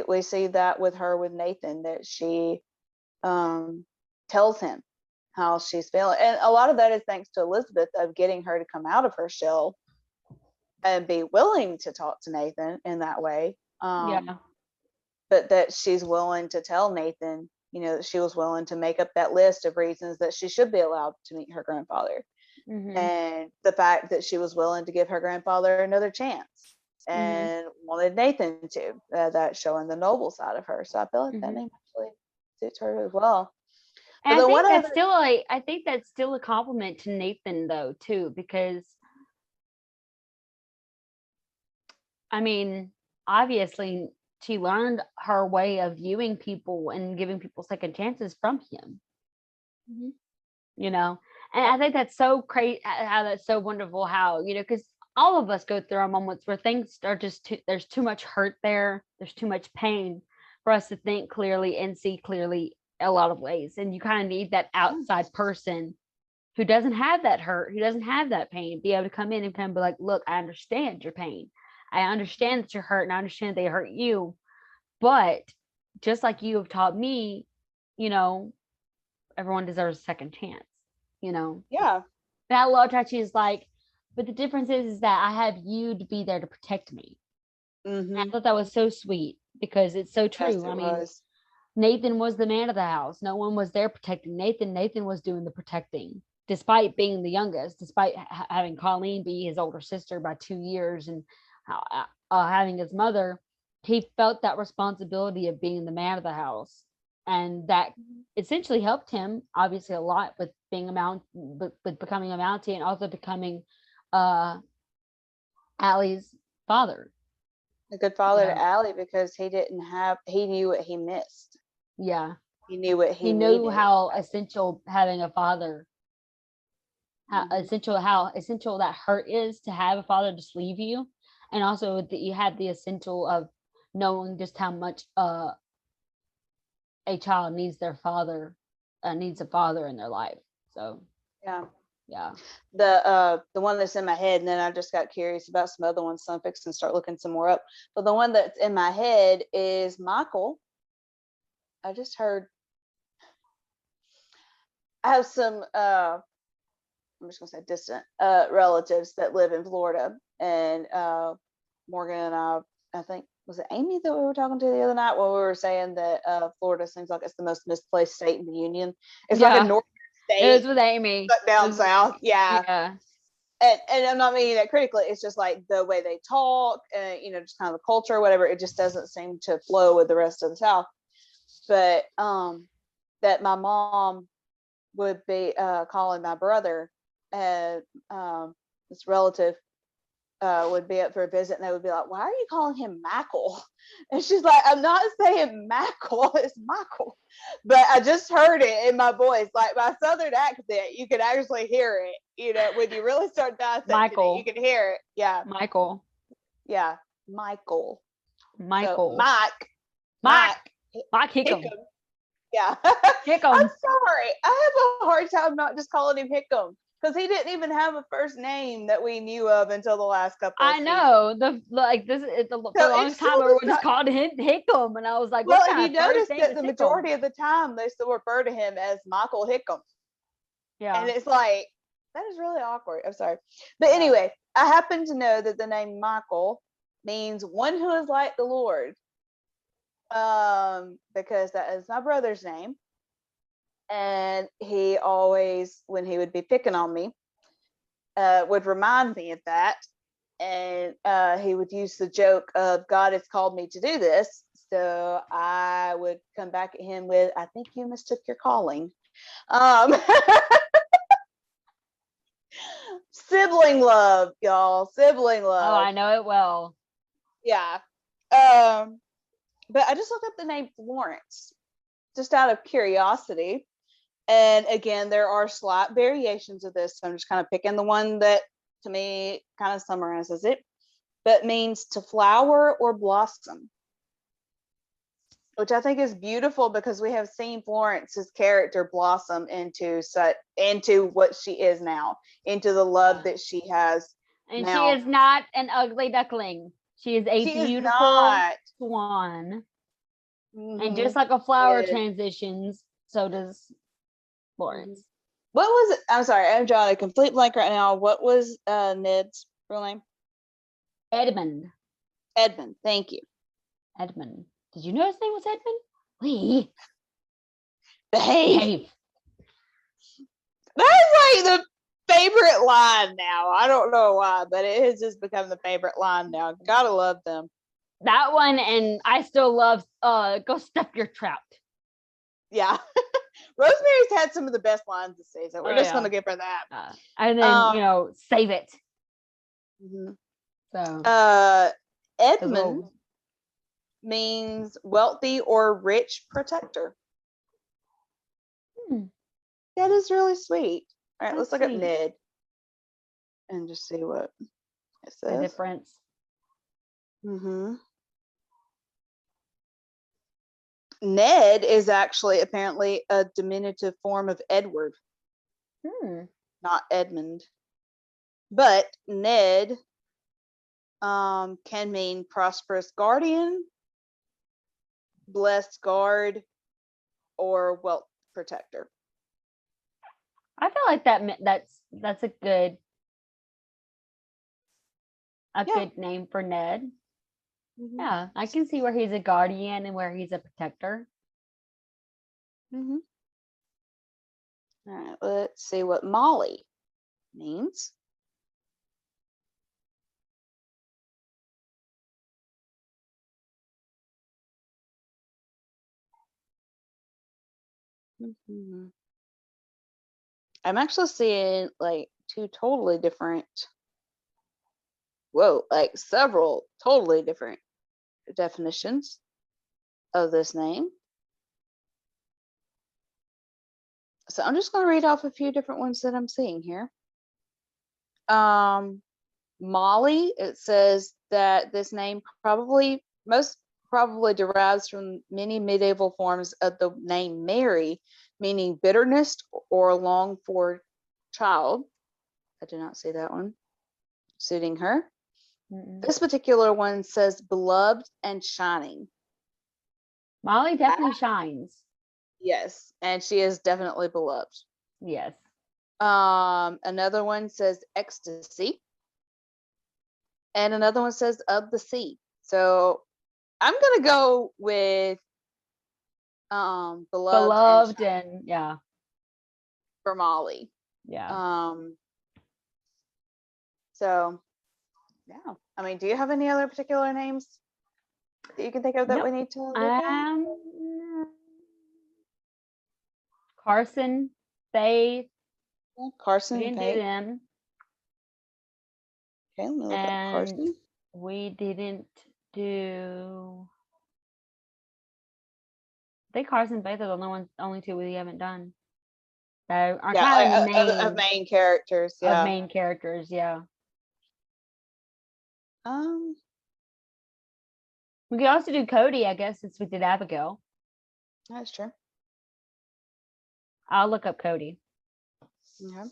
we see that with her with Nathan, that she tells him how she's feeling, and a lot of that is thanks to Elizabeth, of getting her to come out of her shell and be willing to talk to Nathan in that way. But that she's willing to tell Nathan, that she was willing to make up that list of reasons that she should be allowed to meet her grandfather. Mm-hmm. And the fact that she was willing to give her grandfather another chance, and wanted Nathan to, that showing the noble side of her. So I feel like that name actually suits her as well. And I think that's still a compliment to Nathan, though, too, because I mean, obviously she learned her way of viewing people and giving people second chances from him. And I think that's so crazy, how that's so wonderful, how, because all of us go through our moments where things are just there's too much hurt there, there's too much pain for us to think clearly and see clearly a lot of ways, and you kind of need that outside person who doesn't have that hurt, who doesn't have that pain, be able to come in and kind of be like, look, I understand your pain, I understand that you're hurt, and I understand they hurt you, but just like you have taught me, everyone deserves a second chance. Yeah. And I love how she's like, but the difference is that I have you to be there to protect me. And I thought that was so sweet, because it's so true. Yes, I mean, Nathan was the man of the house. No one was there protecting Nathan. Nathan was doing the protecting, despite being the youngest, despite having Colleen be his older sister by 2 years, and having his mother. He felt that responsibility of being the man of the house, and that essentially helped him obviously a lot with being with becoming a Mountie, and also becoming Allie's father. A good father to Allie, because he knew what he missed. Yeah. He knew what he knew needed. how essential having a father, how essential that hurt is, to have a father just leave you, and also that you have the essential of knowing just how much a child needs a father in their life. So yeah. The one that's in my head, and then I just got curious about some other ones, so I'm fixing to start looking some more up. But the one that's in my head is Michael. I just heard, I have some I'm just gonna say distant relatives that live in Florida, and Morgan and I think, was it Amy that we were talking to the other night when we were saying that Florida seems like it's the most misplaced state in the union. It's like a northern state. It was with Amy. But down south. Yeah. Yeah. And I'm not meaning that critically. It's just like the way they talk, and just kind of the culture, or whatever. It just doesn't seem to flow with the rest of the South. But that my mom would be calling my brother, and this relative would be up for a visit, and they would be like, "Why are you calling him Michael?" And she's like, "I'm not saying Michael, it's Michael." But I just heard it in my voice, like my southern accent. You can actually hear it, when you really start dissecting Michael. it, you can hear it. Yeah. Michael. Yeah. Michael. Michael. So, Mike Hickam. Yeah. Hickam. I'm sorry. I have a hard time not just calling him Hickam, because he didn't even have a first name that we knew of until the last couple of I know. For the longest time we were just called him Hickam, and I was like, well, and you notice that the majority of the time they still refer to him as Michael Hickam. Yeah. And it's like, that is really awkward. I'm sorry. But anyway, I happen to know that the name Michael means one who is like the Lord. Because that is my brother's name. And he always, when he would be picking on me, would remind me of that. And he would use the joke of, God has called me to do this. So I would come back at him with, I think you mistook your calling. Sibling love, y'all. Sibling love. Oh, I know it well. Yeah. But I just looked up the name Florence, just out of curiosity. And again, there are slight variations of this. So I'm just kind of picking the one that to me kind of summarizes it, but means to flower or blossom, which I think is beautiful, because we have seen Florence's character blossom into what she is now, into the love that she has. And now. She is not an ugly duckling. She is a beautiful swan. Mm-hmm. And just like a flower transitions, so does Florence. What was it? I'm sorry, I'm drawing a complete blank right now. What was Ned's real name? Edmund. Edmund, thank you. Edmund. Did you know his name was Edmund? Lee. Behave. That's like the favorite line now. I don't know why, but it has just become the favorite line now. Gotta love them. That one, and I still love go stuff your trout. Yeah. Rosemary's had some of the best lines this season. We're just gonna give her that. And then save it. Mm-hmm. So Edmund means wealthy or rich protector. That is really sweet. All right, let's look up Ned and just see what it says. The difference. Mm-hmm. Ned is actually apparently a diminutive form of Edward, not Edmund. But Ned can mean prosperous guardian, blessed guard, or wealth protector. I feel like that's a good good name for Ned. Mm-hmm. Yeah, I can see where he's a guardian and where he's a protector. Mm-hmm. All right, let's see what Molly means. Mm-hmm. I'm actually seeing like two totally different, several totally different definitions of this name. So I'm just going to read off a few different ones that I'm seeing here. Molly, it says that this name most probably derives from many medieval forms of the name Mary, meaning bitterness or long for child. I do not see that one suiting her. This particular one says beloved and shining. Molly definitely shines. Yes, and she is definitely beloved. Yes. Another one says ecstasy. and another one says of the sea. So I'm gonna go with beloved and yeah. for Molly. Yeah. So yeah. I mean, do you have any other particular names that you can think of that Nope. we need to look at? Carson, Faith. Carson We and didn't do Faith. them. Okay, let me look up Carson. We didn't do. I think Carson and Faith are the only two we haven't done. So are kind of of main characters. Yeah. Of main characters, yeah. We could also do Cody, I guess, since we did Abigail. That's true. I'll look up Cody. Okay.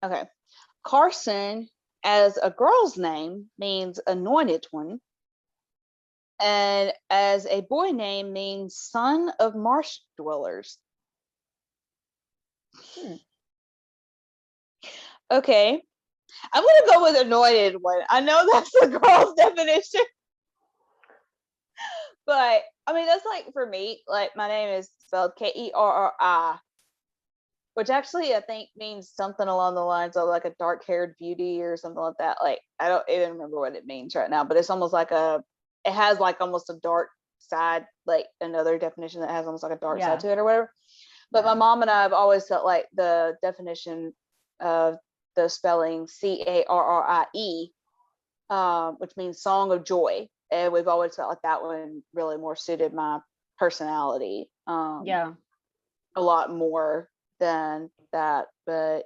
Okay. Carson, as a girl's name, means anointed one. And as a boy name means son of marsh dwellers. Okay. I'm going to go with anointed one. I know that's the girl's definition. But, I mean, that's like for me, like my name is spelled Kerri, which actually I think means something along the lines of like a dark-haired beauty or something like that. Like, I don't even remember what it means right now, but it's almost like it has like almost a dark side, like another definition that has almost like a dark side to it or whatever. But my mom and I have always felt like the definition of the spelling Carrie, which means song of joy. And we've always felt like that one really more suited my personality. A lot more than that. But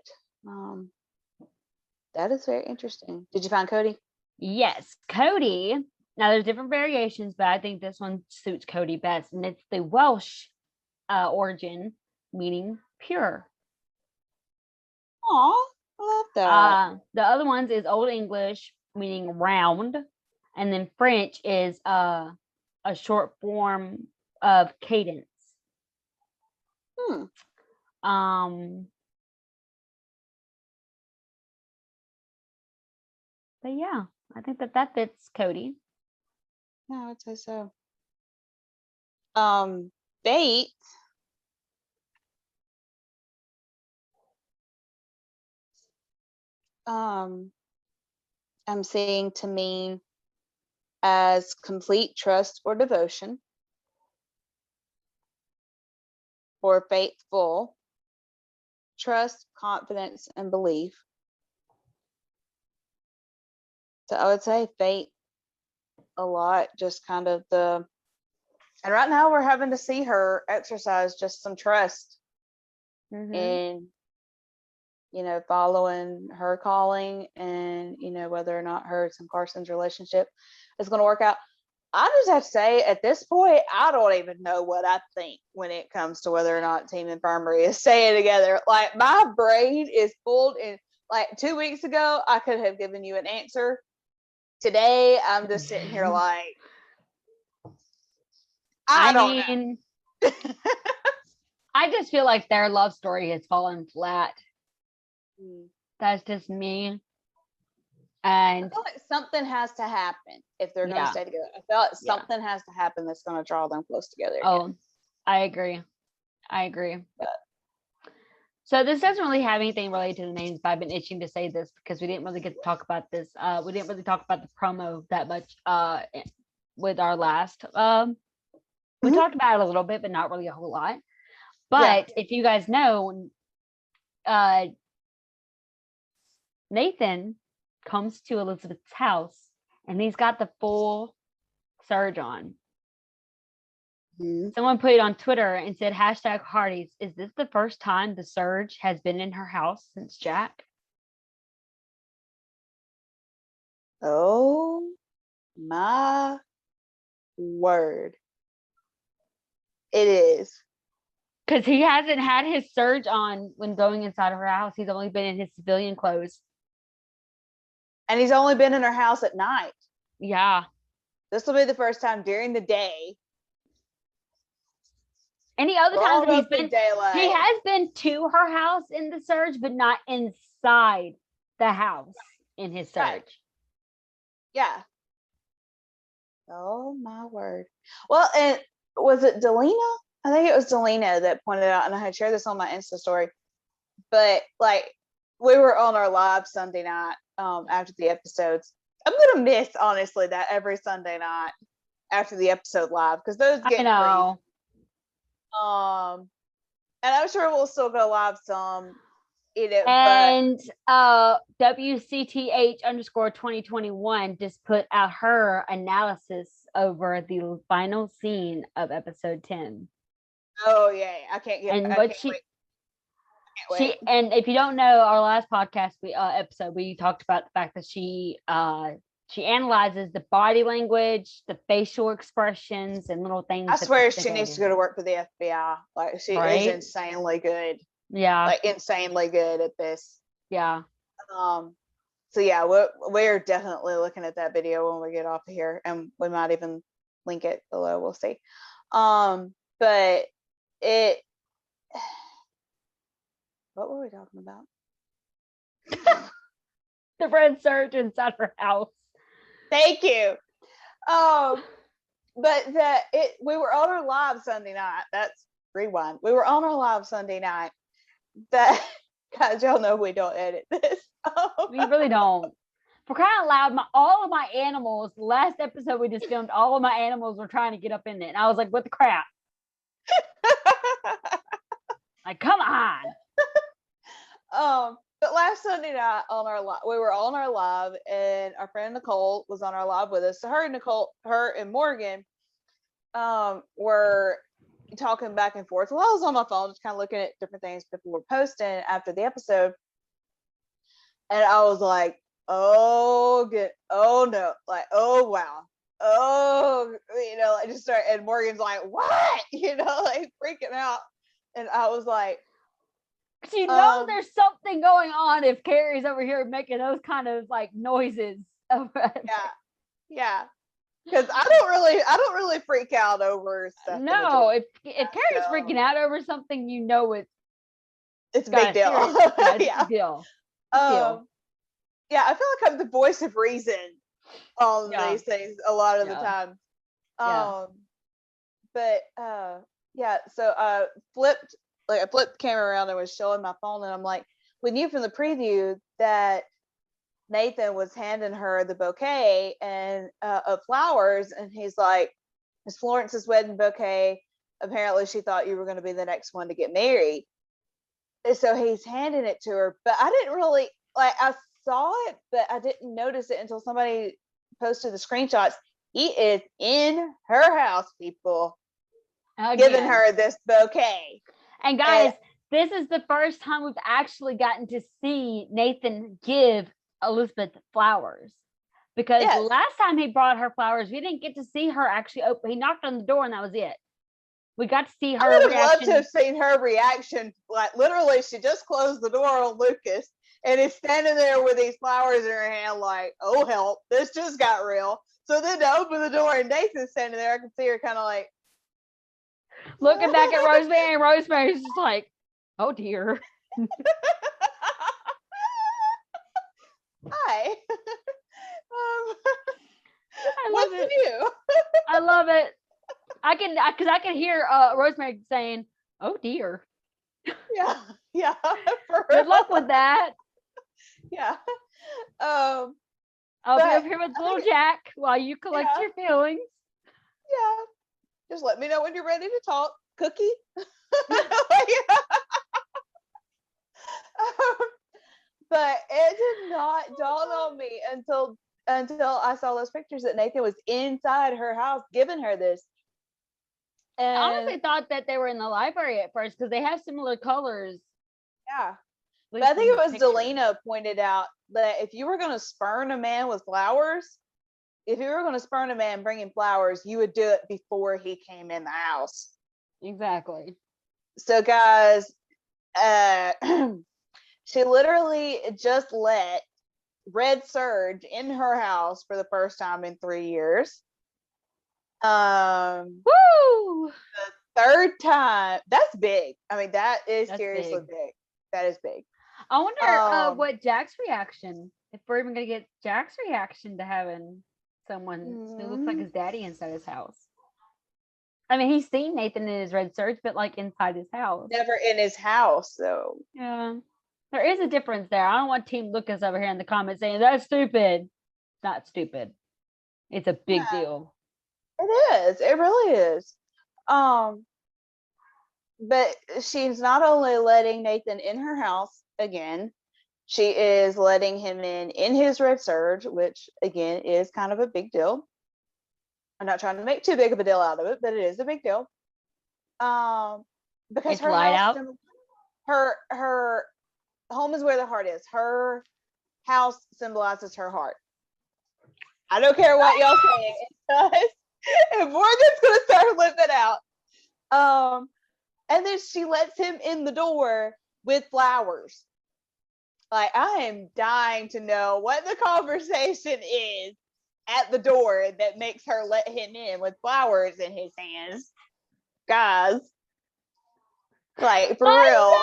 that is very interesting. Did you find Cody? Yes, Cody. Now there's different variations, but I think this one suits Cody best, and it's the Welsh origin, meaning pure. Aw, I love that. The other ones is Old English, meaning round, and then French is a short form of cadence. But yeah, I think that fits Cody. Yeah, I would say so. Bait. I'm seeing to mean as complete trust or devotion, or faithful, trust, confidence, and belief. So I would say faith a lot, just kind of and right now we're having to see her exercise just some trust in, following her calling, and, whether or not hers and Carson's relationship is going to work out. I just have to say, at this point, I don't even know what I think when it comes to whether or not Team Infirmary is staying together. Like, my brain is full. And like 2 weeks ago, I could have given you an answer. Today, I'm just sitting here like, I don't know. I just feel like their love story has fallen flat. That's just me. And I feel like something has to happen if they're going to stay together. I feel like something has to happen that's going to draw them close together again. Oh, I agree. But, so this doesn't really have anything related to the names, but I've been itching to say this because we didn't really get to talk about this. We didn't really talk about the promo that much with our last. We talked about it a little bit, but not really a whole lot. But if you guys know, Nathan comes to Elizabeth's house and he's got the full surge on. Someone put it on Twitter and said, #Hardee's, is this the first time the surge has been in her house since Jack? Oh my word. It is. Because he hasn't had his surge on when going inside her house. He's only been in his civilian clothes. And he's only been in her house at night. Yeah. This will be the first time during the day. Any other times that he's been, daylight. he has been to her house in the surge, but not inside the house in his surge. Right. Yeah. Oh my word. Well, and was it Delina? I think it was Delina that pointed out, and I had shared this on my Insta story. But like, we were on our live Sunday night after the episodes. I'm gonna miss, honestly, that every Sunday night after the episode live, because those get crazy. And I'm sure we'll still go live some. And WCTH _2021 just put out her analysis over the final scene of episode 10. Oh yeah, I can't get. And what she and if you don't know, our last podcast episode, we talked about the fact that she analyzes the body language, the facial expressions, and little things. I swear she needs to go to work for the FBI. Like, she is insanely good. Yeah, like insanely good at this. Yeah. So yeah, we're definitely looking at that video when we get off of here, and we might even link it below. We'll see. But it. What were we talking about? The red surge inside her house. Thank you. But we were on our live Sunday night. That's rewind. We were on our live Sunday night. That, guys, y'all know we don't edit this. We really don't. For crying out loud, all of my animals, last episode we just filmed, all of my animals were trying to get up in it. And I was like, what the crap? Like, come on. But last Sunday night on our live, we were on our live, and our friend Nicole was on our live with us. So her and Morgan were talking back and forth. Well, I was on my phone just kind of looking at different things people were posting after the episode, and I was like, oh no, like, oh wow, oh, I just started, and Morgan's like, what, like freaking out, and I was like, there's something going on if Kerri's over here making those kind of like noises. Yeah. Because I don't really freak out over stuff. No, if Kerri's freaking out over something, it's a big deal. Big deal. Yeah, I feel like I'm the voice of reason on these things a lot of the time. But so I flipped the camera around and was showing my phone, and I'm like, we knew from the preview that Nathan was handing her the bouquet and of flowers, and he's like, Miss Florence's wedding bouquet. Apparently she thought you were going to be the next one to get married. And so he's handing it to her, but I didn't really, I saw it, but I didn't notice it until somebody posted the screenshots. He is in her house, people. Again. Giving her this bouquet. And guys, this is the first time we've actually gotten to see Nathan give Elizabeth flowers, because the last time he brought her flowers, we didn't get to see her actually open. He knocked on the door and that was it. We got to see her. I would have loved to have seen her reaction. Like, literally, she just closed the door on Lucas and is standing there with these flowers in her hand, like, oh help, this just got real. So then to open the door and Nathan's standing there, I can see her kind of like looking back at Rosemary, and Rosemary's just like, oh dear. Hi. I love it. New? I love it. I can hear Rosemary saying, oh dear. Yeah. Good luck with that. Yeah. I'll be up here with little Jack while you collect your feelings. Yeah. Just let me know when you're ready to talk. Cookie. But it did not dawn on me until I saw those pictures that Nathan was inside her house giving her this. And I honestly thought that they were in the library at first because they have similar colors. Yeah. But I think it was Delina pointed out that if you were going to spurn a man with flowers, if you were going to spurn a man bringing flowers, you would do it before he came in the house. Exactly. So guys, she literally just let Red Surge in her house for the first time in 3 years. Woo! The third time, that's big. I mean, that's seriously big. That is big. I wonder what Jack's reaction, if we're even gonna get Jack's reaction to having someone who looks like his daddy inside his house. I mean, he's seen Nathan in his Red Surge, but like inside his house. Never in his house, though. Yeah. There is a difference there. I don't want Team Lucas over here in the comments saying that's stupid. It's not stupid. It's a big deal. It is. It really is. But she's not only letting Nathan in her house again, she is letting him in his Red Surge, which again is kind of a big deal. I'm not trying to make too big of a deal out of it, but it is a big deal. Because it's her light house, out. Her home is where the heart is. Her house symbolizes her heart. I don't care what y'all saying. It does. And Morgan's gonna start flipping out. And then she lets him in the door with flowers. Like, I am dying to know what the conversation is at the door that makes her let him in with flowers in his hands. Guys. Like, for real.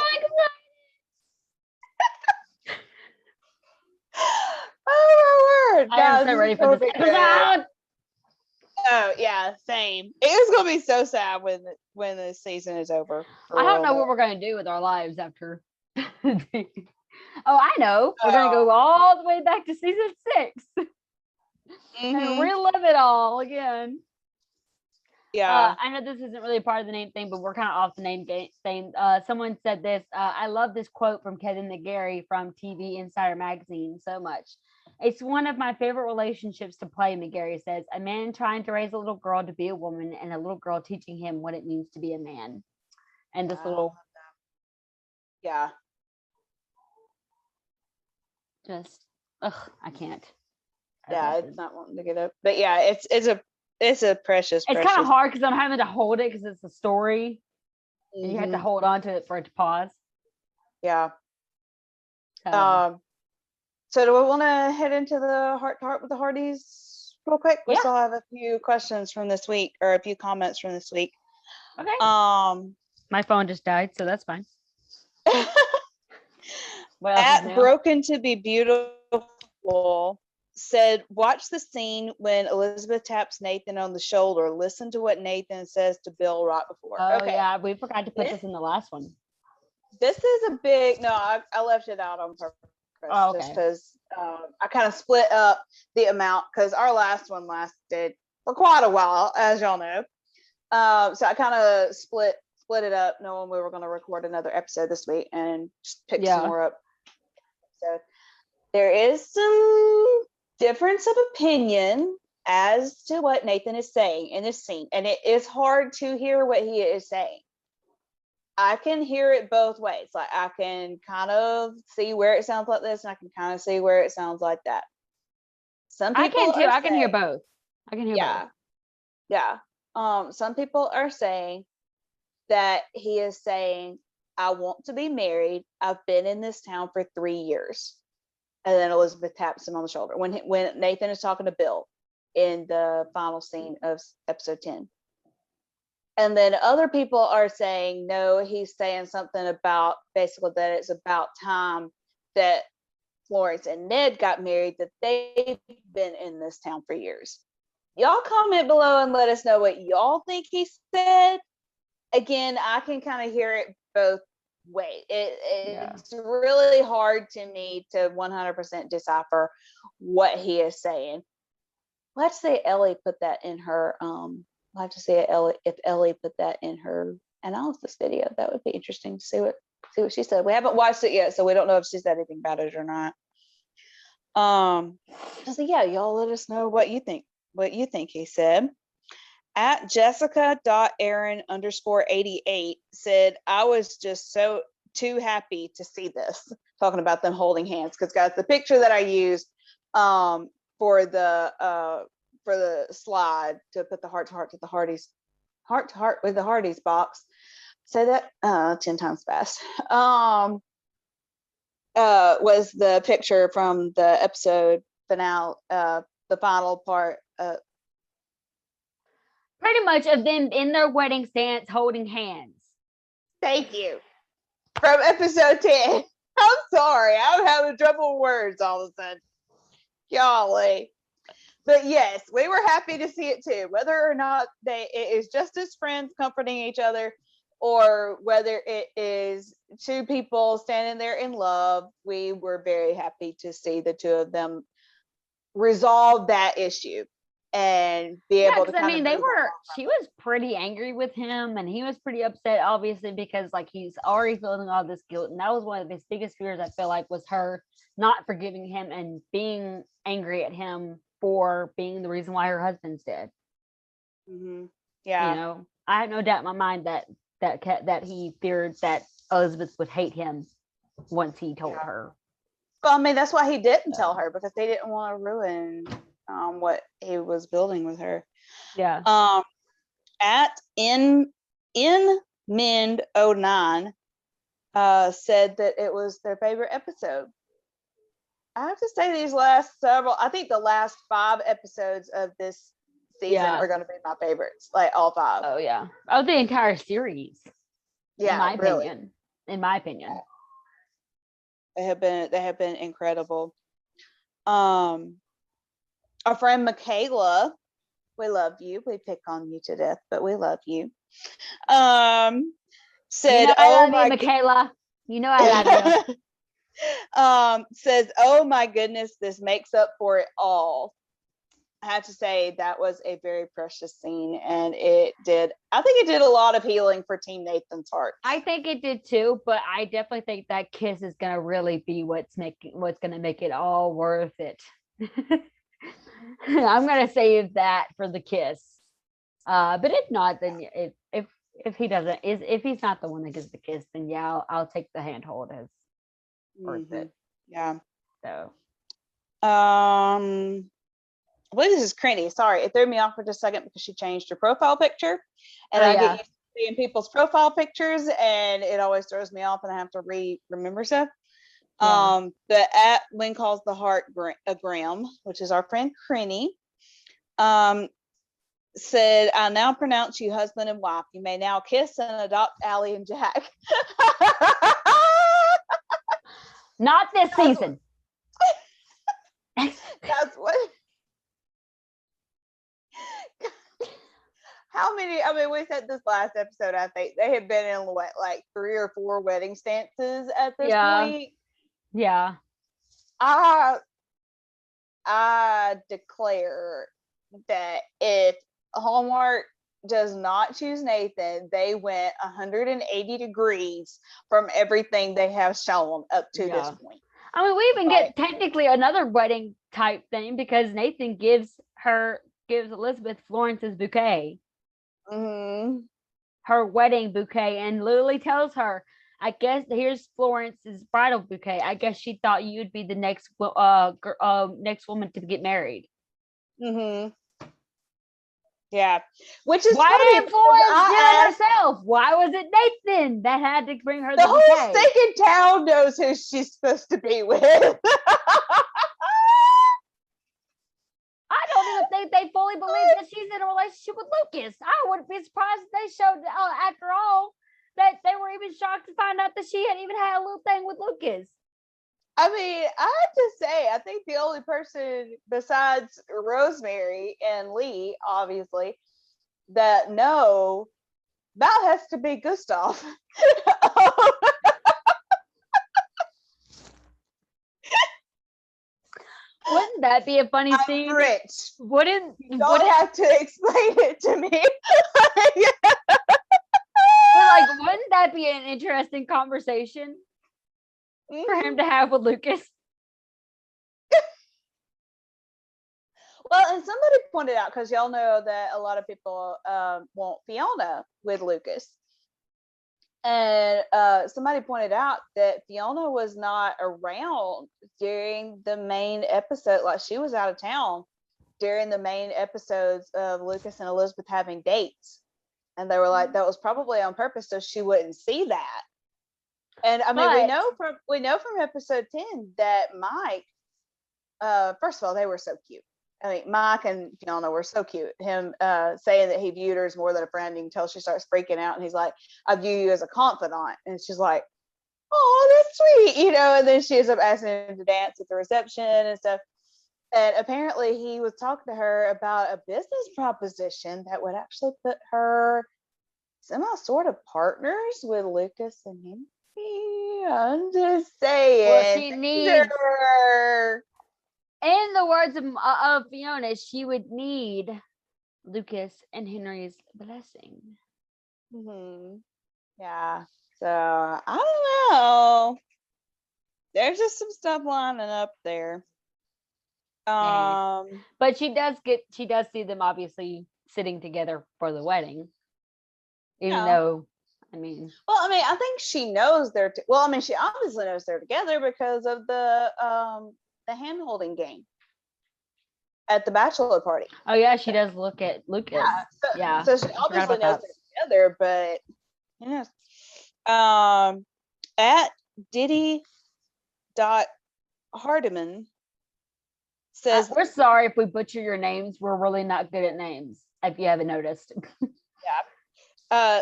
Oh my word. I am so ready for this episode. Oh yeah, same. It is gonna be so sad when the season is over. I don't know what we're gonna do with our lives after. Oh, I know. We're gonna go all the way back to season 6 and relive it all again. Yeah. I know this isn't really part of the name thing, but we're kind of off the name thing. Someone said this. I love this quote from Kevin McGarry from TV Insider Magazine so much. It's one of my favorite relationships to play, McGarry says. A man trying to raise a little girl to be a woman, and a little girl teaching him what it means to be a man. And this little... Yeah. Just, I can't. Yeah, it's not wanting to get up. But yeah, it's a precious. It's kind of hard because I'm having to hold it because it's a story. And you have to hold on to it for it to pause. Yeah. So do we want to head into the heart to heart with the Hardys real quick? We still have a few questions from this week, or a few comments from this week. Okay. My phone just died, so that's fine. At Broken to Be Beautiful said, watch the scene when Elizabeth taps Nathan on the shoulder. Listen to what Nathan says to Bill right before. Oh, yeah, we forgot to put this in the last one. This is a big, no, I left it out on purpose. Oh, okay. Just because I kind of split up the amount, because our last one lasted for quite a while, as y'all know. So I kind of split it up, knowing we were going to record another episode this week and just pick some more up. So there is some difference of opinion as to what Nathan is saying in this scene, and it is hard to hear what he is saying. I can hear it both ways. Like, I can kind of see where it sounds like this, and I can kind of see where it sounds like that. Some people I can too. I can hear both. I can hear both. Yeah. Some people are saying that he is saying, I want to be married. I've been in this town for 3 years. And then Elizabeth taps him on the shoulder when Nathan is talking to Bill in the final scene of episode 10. And then other people are saying, no, he's saying something about basically that it's about time that Florence and Ned got married, that they've been in this town for years. Y'all comment below and let us know what y'all think he said. Again, I can kind of hear it both ways. It's really hard to me to 100% decipher what he is saying. Let's say Ellie put that in her I'll have to see if Ellie put that in her analysis video. That would be interesting to see what she said. We haven't watched it yet, so we don't know if she said anything about it or not. So yeah, y'all let us know what you think he said. At Jessica.Aaron_88 said, I was just so too happy to see this, talking about them holding hands, because guys, the picture that I used for the slide to put the heart to heart with the Hardys box, say that 10 times fast. Was the picture from the episode finale, the final part. Pretty much of them in their wedding stance holding hands. Thank you. From episode 10. I'm sorry, I'm having trouble with words all of a sudden. Golly. But yes, we were happy to see it too. Whether or not it is just as friends comforting each other, or whether it is two people standing there in love, we were very happy to see the two of them resolve that issue and be able to kind of she was pretty angry with him, and he was pretty upset, obviously, because like he's already feeling all this guilt, and that was one of his biggest fears, I feel like, was her not forgiving him and being angry at him for being the reason why her husband's dead. Mm-hmm. Yeah, you know, I had no doubt in my mind that he feared that Elizabeth would hate him once he told her. Well, I mean, that's why he didn't tell her, because they didn't want to ruin what he was building with her. Yeah. At in Mend 09 said that it was their favorite episode. I have to say these last several, I think the last 5 episodes of this season are going to be my favorites, like all 5. Oh yeah. Oh, the entire series. Yeah, in my really. opinion. In my opinion. They have been incredible. Our friend Michaela, we love you. We pick on you to death, but we love you. Said, I love you, Michaela. You know I love you. Says, oh my goodness, this makes up for it all. I have to say that was a very precious scene, and I think it did a lot of healing for Team Nathan's heart. I think it did too, but I definitely think that kiss is gonna really be what's gonna make it all worth it. I'm gonna save that for the kiss. But if not, then if he doesn't, if he's not the one that gives the kiss, then yeah, I'll take the handhold as worth it. Yeah. So. Well, this is Kerri. Sorry, it threw me off for just a second because she changed her profile picture, and I get used to seeing people's profile pictures, and it always throws me off, and I have to remember stuff. Yeah. But at Lynn calls the heart Graham, which is our friend Kerri, said, I now pronounce you husband and wife. You may now kiss and adopt Allie and Jack. Not this season. That's what. How many? I mean, we said this last episode. I think they had been in like 3 or 4 wedding stances at this point. Yeah. I declare that if Hallmark does not choose Nathan, they went 180 degrees from everything they have shown up to this point. I mean, we even get technically another wedding type thing, because Nathan gives Elizabeth Florence's bouquet. Mm-hmm. Her wedding bouquet, and literally tells her, I guess here's Florence's bridal bouquet. I guess she thought you'd be the next woman to get married. Mm-hmm. Yeah, which is why didn't Florence do it herself? Why was it Nathan that had to bring her the whole stinking town knows who she's supposed to be with? I don't even think they fully believe that she's in a relationship with Lucas. I wouldn't be surprised if they showed, after all, that they were even shocked to find out that she had even had a little thing with Lucas. I mean, I have to say, I think the only person besides Rosemary and Lee, obviously, that know that has to be Gustav. Wouldn't that be a funny scene? Rich. Wouldn't have to explain it to me. But wouldn't that be an interesting conversation for him to have with Lucas? Well, and somebody pointed out, because y'all know that a lot of people want Fiona with Lucas. And somebody pointed out that Fiona was not around during the main episode. Like, she was out of town during the main episodes of Lucas and Elizabeth having dates. And they were like, that was probably on purpose so she wouldn't see that. And I mean, we know from episode 10 that Mike, first of all, they were so cute. I mean, Mike and Fiona were so cute. Him saying that he viewed her as more than a friend. You can tell she starts freaking out, and he's like, I view you as a confidant. And she's like, oh, that's sweet, and then she ends up asking him to dance at the reception and stuff. And apparently he was talking to her about a business proposition that would actually put her sort of partners with Lucas and Henry. I'm just saying. Well, she needs, in the words of Fiona, she would need Lucas and Henry's blessing. Yeah. So I don't know. There's just some stuff lining up there. But she does see them obviously sitting together for the wedding. Even though, I mean, I think she knows they're she obviously knows they're together because of the hand-holding game at the bachelor party. Oh yeah, she does look at Lucas. So she obviously knows they're together, but who knows? At Diddy.Hardiman says, we're sorry if we butcher your names. We're really not good at names, if you haven't noticed.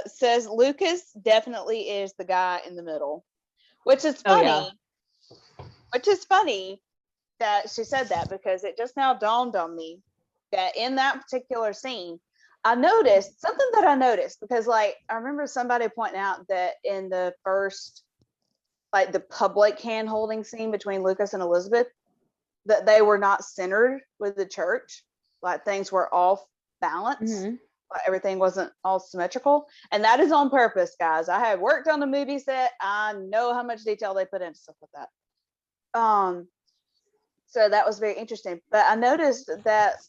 Says Lucas definitely is the guy in the middle, which is funny. Which is funny that she said that, because it just now dawned on me that in that particular scene, I noticed something because I remember somebody pointing out that in the first, the public hand holding scene between Lucas and Elizabeth, that they were not centered with the church, like things were off balance. Like everything wasn't all symmetrical, and that is on purpose, guys. I have worked on the movie set. I know how much detail they put into stuff like that. So that was very interesting. But I noticed that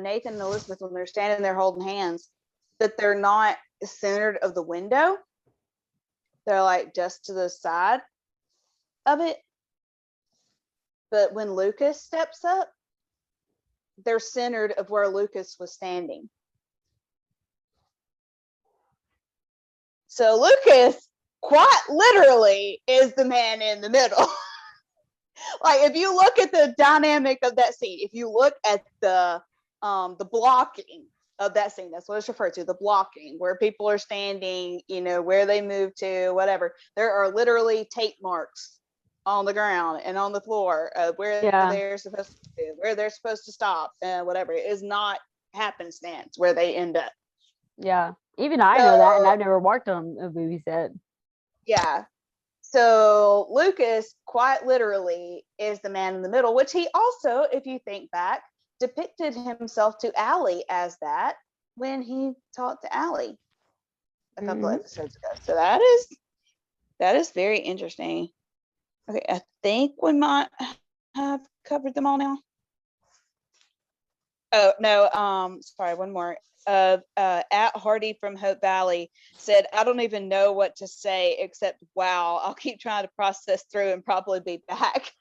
Nathan and Elizabeth, when they're standing there holding hands, that they're not centered of the window. They're like just to the side of it. But when Lucas steps up, they're centered of where Lucas was standing. So Lucas quite literally is the man in the middle. If you look at the dynamic of that scene, if you look at the blocking of that scene, that's what it's referred to, the blocking, where people are standing, where they move to, whatever. There are literally tape marks on the ground and on the floor where they're supposed to do, where they're supposed to stop, and whatever. It is not happenstance where they end up. Yeah. Even I know that, and I've never worked on a movie set. Yeah. So Lucas quite literally is the man in the middle, which he also, if you think back, depicted himself to Allie as that when he talked to Allie a couple episodes ago. So that is very interesting. Okay, I think we might have covered them all now. Oh no, sorry, one more. At Hardy from Hope Valley said, I don't even know what to say except wow. I'll keep trying to process through and probably be back.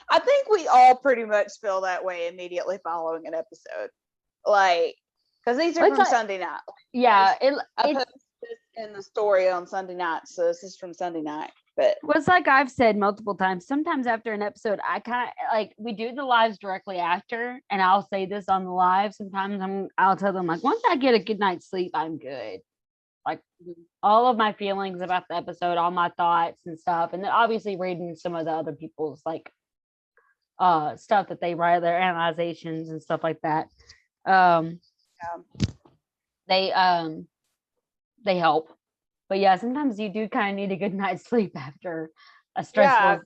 I think we all pretty much feel that way immediately following an episode, because these are from Sunday night. Yeah, I posted this in the story on Sunday night, so this is from Sunday night. But it's like I've said multiple times, sometimes after an episode, I kind of we do the lives directly after, and I'll say this on the live. Sometimes I'll tell them once I get a good night's sleep, I'm good. All of my feelings about the episode, all my thoughts and stuff, and then obviously reading some of the other people's stuff that they write, their analyzations and stuff like that. They help. But yeah, sometimes you do kind of need a good night's sleep after a stressful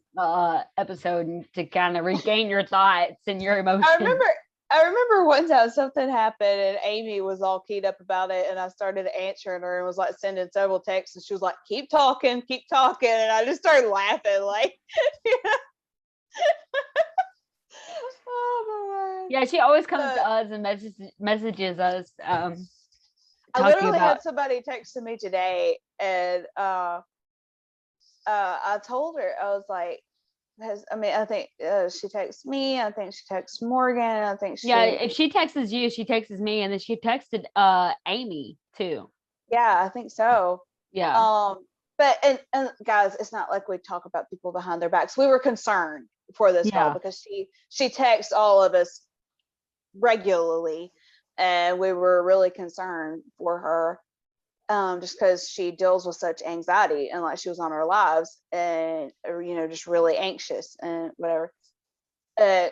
episode to kind of regain your thoughts and your emotions. I remember one time something happened and Amy was all keyed up about it, and I started answering her and was sending several texts, and she was like, keep talking, and I just started laughing oh my word. Yeah, she always comes to us and messages us. I literally had somebody texting me today, and I told her, I was like, I think she texts me. I think she texts Morgan. I think Yeah, she. if she texts you, she texts me, and then she texted Amy too. Yeah, I think so. Yeah. But and guys, it's not like we talk about people behind their backs. We were concerned for this call Yeah. because she texts all of us regularly, and we were really concerned for her. Just because she deals with such anxiety and like she was on our lives and just really anxious and whatever.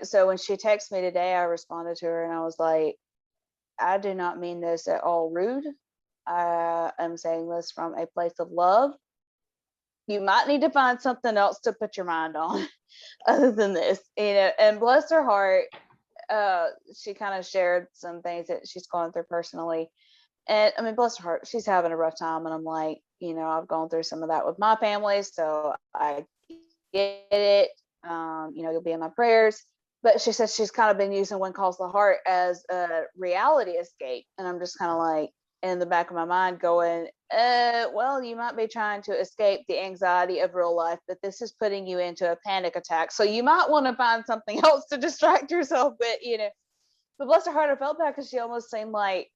So when she texted me today, I responded to her and I was like, I do not mean this at all rude. I am saying this from a place of love. You might need to find something else to put your mind on other than this, and bless her heart, she kind of shared some things that she's going through personally. And I mean, bless her heart, she's having a rough time. And I'm like, I've gone through some of that with my family, so I get it. You'll be in my prayers. But she says she's kind of been using When Calls the Heart as a reality escape. And I'm just kind of like in the back of my mind going, well, you might be trying to escape the anxiety of real life, but this is putting you into a panic attack. So you might want to find something else to distract yourself. But, but bless her heart, I felt bad because she almost seemed like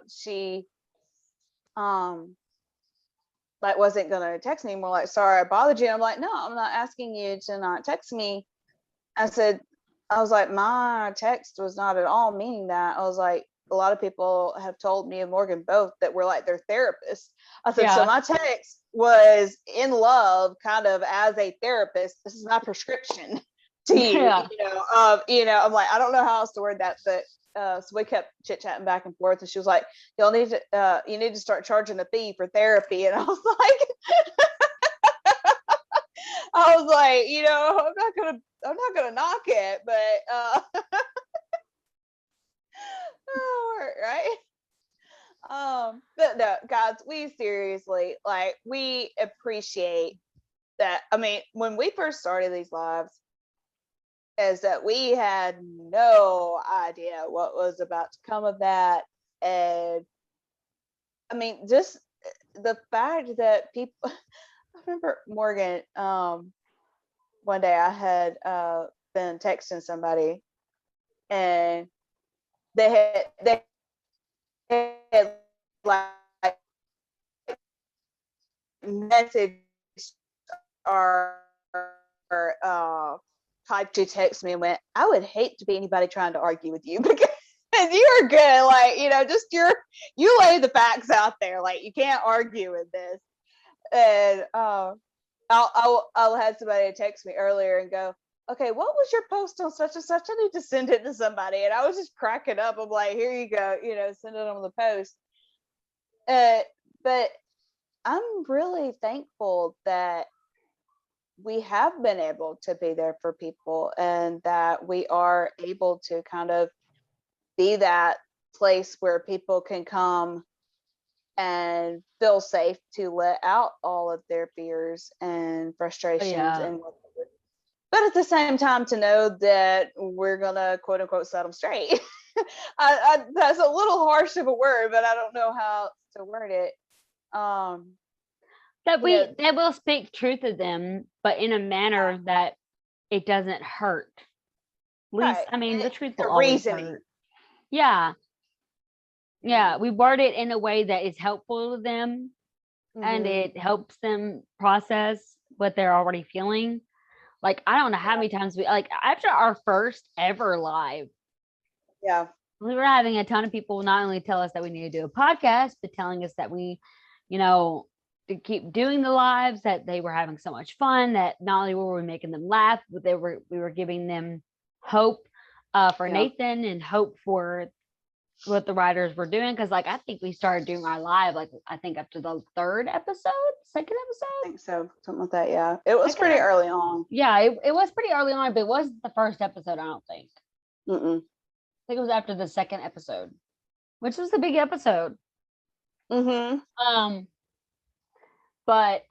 she like wasn't gonna text me anymore, like, sorry I bothered you. And I'm like, no, I'm not asking you to not text me. I was like, my text was not at all meaning that. I was like, a lot of people have told me and Morgan both that we're like their therapists. I said, so my text was in love, kind of as a therapist. This is my prescription to you. I'm like, I don't know how else to word that, but so we kept chit-chatting back and forth, and she was like, you need to start charging a fee for therapy. And I was like, I'm not gonna knock it, but right. But no, guys, we seriously, like, we appreciate that. I mean, when we first started these lives, is that we had no idea what was about to come of that. And I mean, just the fact that people, I remember Morgan, one day I had been texting somebody, and they had like message or typed to text me and went, I would hate to be anybody trying to argue with you because you're good. Like, just you lay the facts out there. Like, you can't argue with this. And I'll have somebody text me earlier and go, okay, what was your post on such and such? I need to send it to somebody. And I was just cracking up. I'm like, here you go, send it on the post. But I'm really thankful that we have been able to be there for people, and that we are able to kind of be that place where people can come and feel safe to let out all of their fears and frustrations and whatever. But at the same time, to know that we're gonna quote unquote set them straight. That's a little harsh of a word, but I don't know how to word it. That will speak truth to them, but in a manner that it doesn't hurt. At least, I mean, the truth will always hurt. Yeah. We word it in a way that is helpful to them, and it helps them process what they're already feeling. Like, I don't know how many times after our first ever live, we were having a ton of people not only tell us that we need to do a podcast, but telling us that we, to keep doing the lives, that they were having so much fun, that not only were we making them laugh, but we were giving them hope for Nathan, and hope for what the writers were doing. Because I think we started doing our live I think after the second episode. I think so, something like that. Yeah, it was pretty early on. Yeah, it was pretty early on, but it wasn't the first episode, I don't think. I think it was after the second episode, which was the big episode. But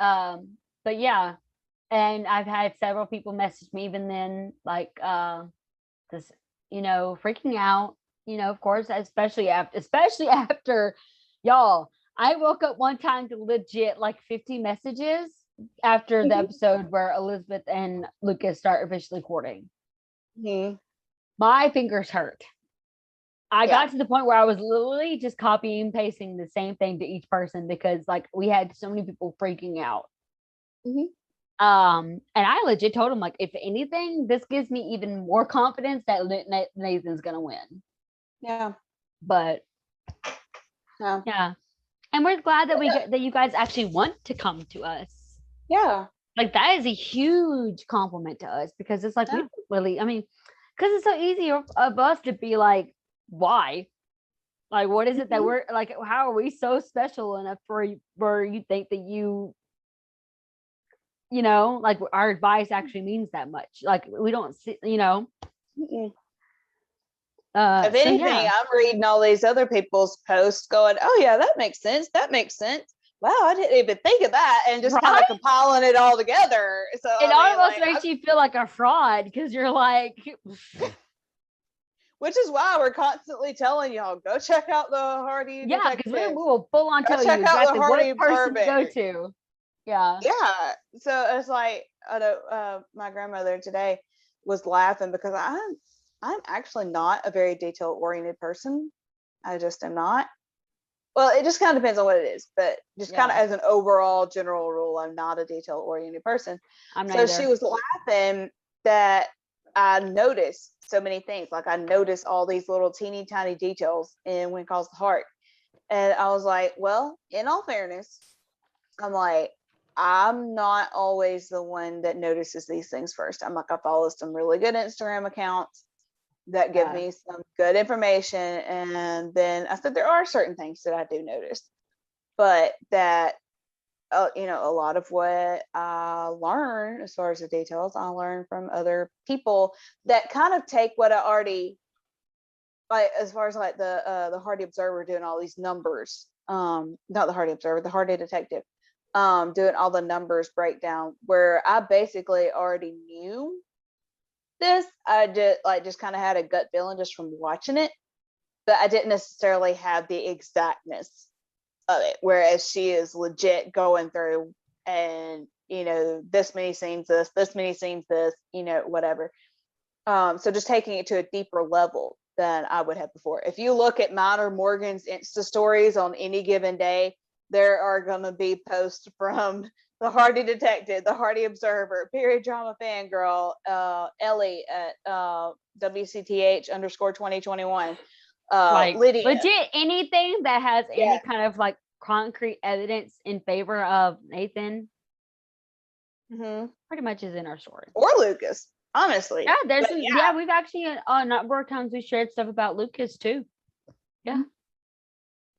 yeah, and I've had several people message me even then, this, freaking out, of course, especially after y'all. I woke up one time to legit 50 messages after the episode where Elizabeth and Lucas start officially courting. My fingers hurt. I got to the point where I was literally just copying and pasting the same thing to each person because like we had so many people freaking out. And I legit told him, like, if anything, this gives me even more confidence that Nathan's gonna win. Yeah. But yeah. And we're glad that that you guys actually want to come to us. Yeah. Like that is a huge compliment to us because it's like we don't really, I mean, because it's so easy of us to be like, why? Like, what is it that we're like? How are we so special enough for you think that you know, like our advice actually means that much? Like we don't see, you know. If anything, I'm reading all these other people's posts going, oh yeah, that makes sense. That makes sense. Wow, I didn't even think of that, and just kind of compiling it all together. So it almost makes you feel like a fraud because you're like, which is why we're constantly telling y'all, go check out the Hardy. Yeah, because we will full on tell you exactly what person to go to. Yeah. Yeah. So it's like, I know my grandmother today was laughing because I'm actually not a very detail oriented person. I just am not. Well, it just kind of depends on what it is, but just kind of as an overall general rule, I'm not a detail oriented person. So she was laughing that I noticed so many things. Like I noticed all these little teeny tiny details in When Calls the Heart. And I was like, well, in all fairness, I'm like, I'm not always the one that notices these things first. I'm like, I follow some really good Instagram accounts that give me some good information. And then I said, there are certain things that I do notice, but that, you know, a lot of what I learn as far as the details, I learn from other people that kind of take what I already, like, as far as like the Hardy Observer doing all these numbers, not the Hardy Observer, the Hardy Detective, doing all the numbers breakdown, where I basically already knew this. I just kind of had a gut feeling just from watching it, but I didn't necessarily have the exactness of it, whereas she is legit going through and, you know, this many scenes this many scenes this, you know, whatever. So just taking it to a deeper level than I would have before. If you look at mine or Morgan's Insta stories on any given day, there are going to be posts from the Hardy Detective, the Hardy Observer, Period Drama Fangirl, Ellie at WCTH _2021, like Lydia. Legit anything that has any kind of like concrete evidence in favor of Nathan pretty much is in our story. Or Lucas, honestly. Yeah, there's we've actually a number of times we shared stuff about Lucas too. Yeah.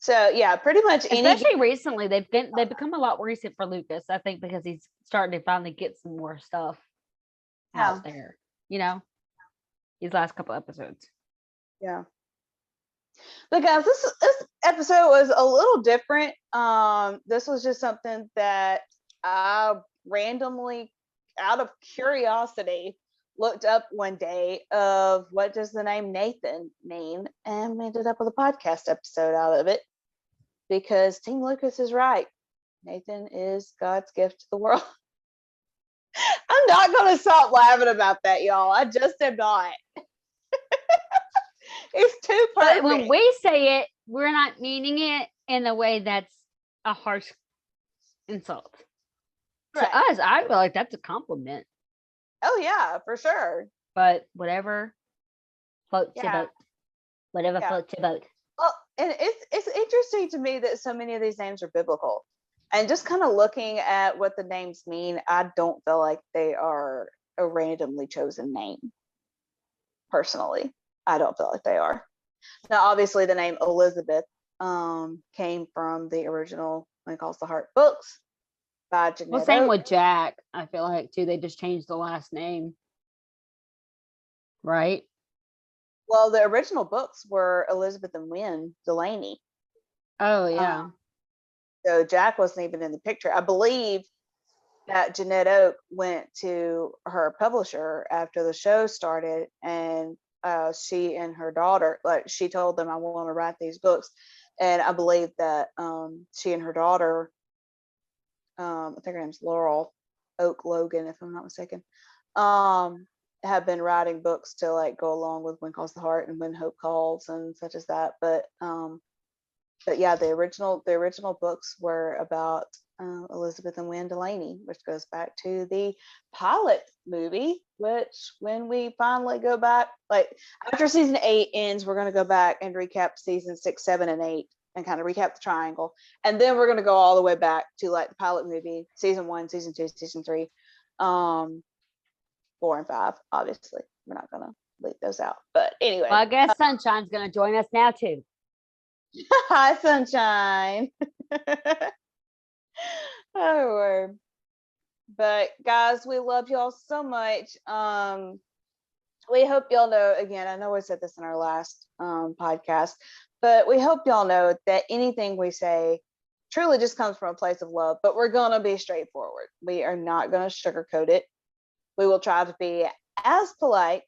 So yeah, pretty much. Especially recently, they've become a lot recent for Lucas. I think because he's starting to finally get some more stuff out there. You know, these last couple episodes. Yeah. But guys, this episode was a little different. This was just something that I randomly, out of curiosity, looked up one day of what does the name Nathan mean, and we ended up with a podcast episode out of it because Team Lucas is right. Nathan is God's gift to the world. I'm not going to stop laughing about that, y'all. I just am not. It's too perfect. But when we say it, we're not meaning it in a way that's a harsh insult. Right. To us, I feel like that's a compliment. Oh yeah, for sure. But whatever floats your boat. Whatever floats your boat. Well, and it's interesting to me that so many of these names are biblical. And just kind of looking at what the names mean, I don't feel like they are a randomly chosen name. Personally, I don't feel like they are. Now, obviously, the name Elizabeth came from the original When Calls the Heart books by Jeanette. Well, same with Jack. I feel like too. They just changed the last name, right? Well, the original books were Elizabeth and Wynne Delaney. Oh yeah. So Jack wasn't even in the picture. I believe that Jeanette Oak went to her publisher after the show started, and she and her daughter, like, she told them, I want to write these books. And I believe that she and her daughter I think her name's Laurel Oak Logan, if I'm not mistaken, have been writing books to like go along with When Calls the Heart and When Hope Calls and such as that. But yeah, the original books were about Elizabeth and Wynne Delaney, which goes back to the pilot movie, which when we finally go back, like after season 8 ends, we're going to go back and recap season 6, 7, and 8 and kind of recap the triangle. And then we're going to go all the way back to like the pilot movie, season 1, season 2, season 3, 4 and 5. Obviously, we're not going to leave those out. But anyway. Well, I guess Sunshine's going to join us now too. Hi, Sunshine. Oh, word. But guys, we love y'all so much. We hope y'all know, again, I know I said this in our last podcast, but we hope y'all know that anything we say truly just comes from a place of love, but we're going to be straightforward. We are not going to sugarcoat it. We will try to be as polite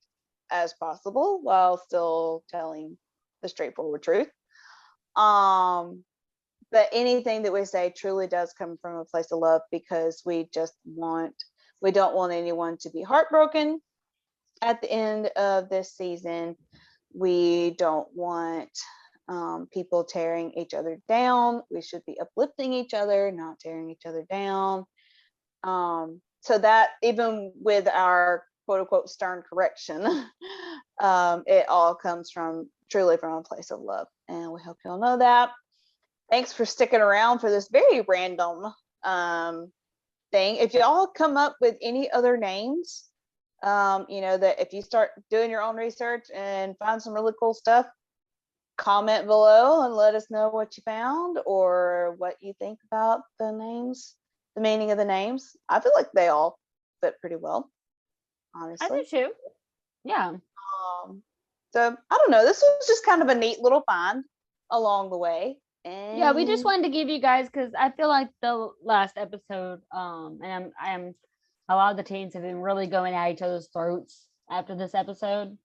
as possible while still telling the straightforward truth. But anything that we say truly does come from a place of love, because we don't want anyone to be heartbroken at the end of this season. We don't want people tearing each other down. We should be uplifting each other, not tearing each other down. So that even with our quote unquote stern correction, it all comes truly from a place of love. And we hope you'll know that. Thanks for sticking around for this very random thing. If y'all come up with any other names, that if you start doing your own research and find some really cool stuff, comment below and let us know what you found or what you think about the names, the meaning of the names. I feel like they all fit pretty well, honestly. I do too. Yeah. So I don't know. This was just kind of a neat little find along the way. And yeah, we just wanted to give you guys, because I feel like the last episode, and I'm a lot of the teens have been really going at each other's throats after this episode,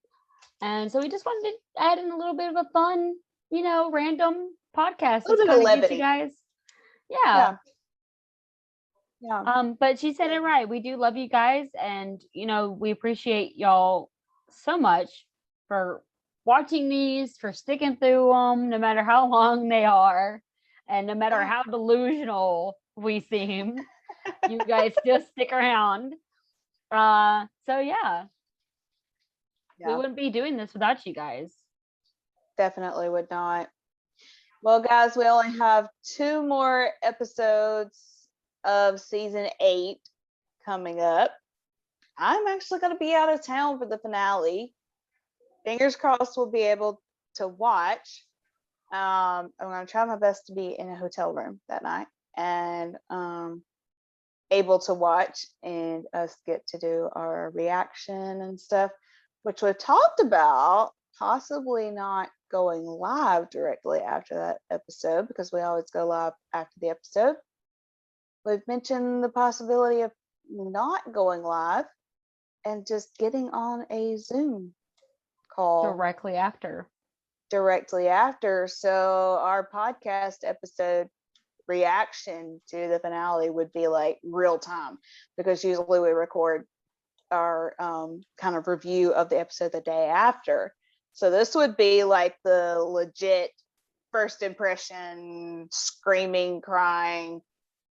and so we just wanted to add in a little bit of a fun, random podcast. A little bit of levity. You guys, yeah. But she said it right. We do love you guys, and we appreciate y'all so much for watching these, for sticking through them, no matter how long they are, and no matter how delusional we seem, you guys still stick around. So yeah, we wouldn't be doing this without you guys. Definitely would not. Well, guys, we only have 2 more episodes of season 8 coming up. I'm actually going to be out of town for the finale. Fingers crossed we'll be able to watch. I'm going to try my best to be in a hotel room that night and able to watch and us get to do our reaction and stuff, which we've talked about possibly not going live directly after that episode, because we always go live after the episode. We've mentioned the possibility of not going live and just getting on a Zoom call directly after. So our podcast episode reaction to the finale would be like real time, because usually we record our kind of review of the episode the day after. So this would be like the legit first impression, screaming, crying,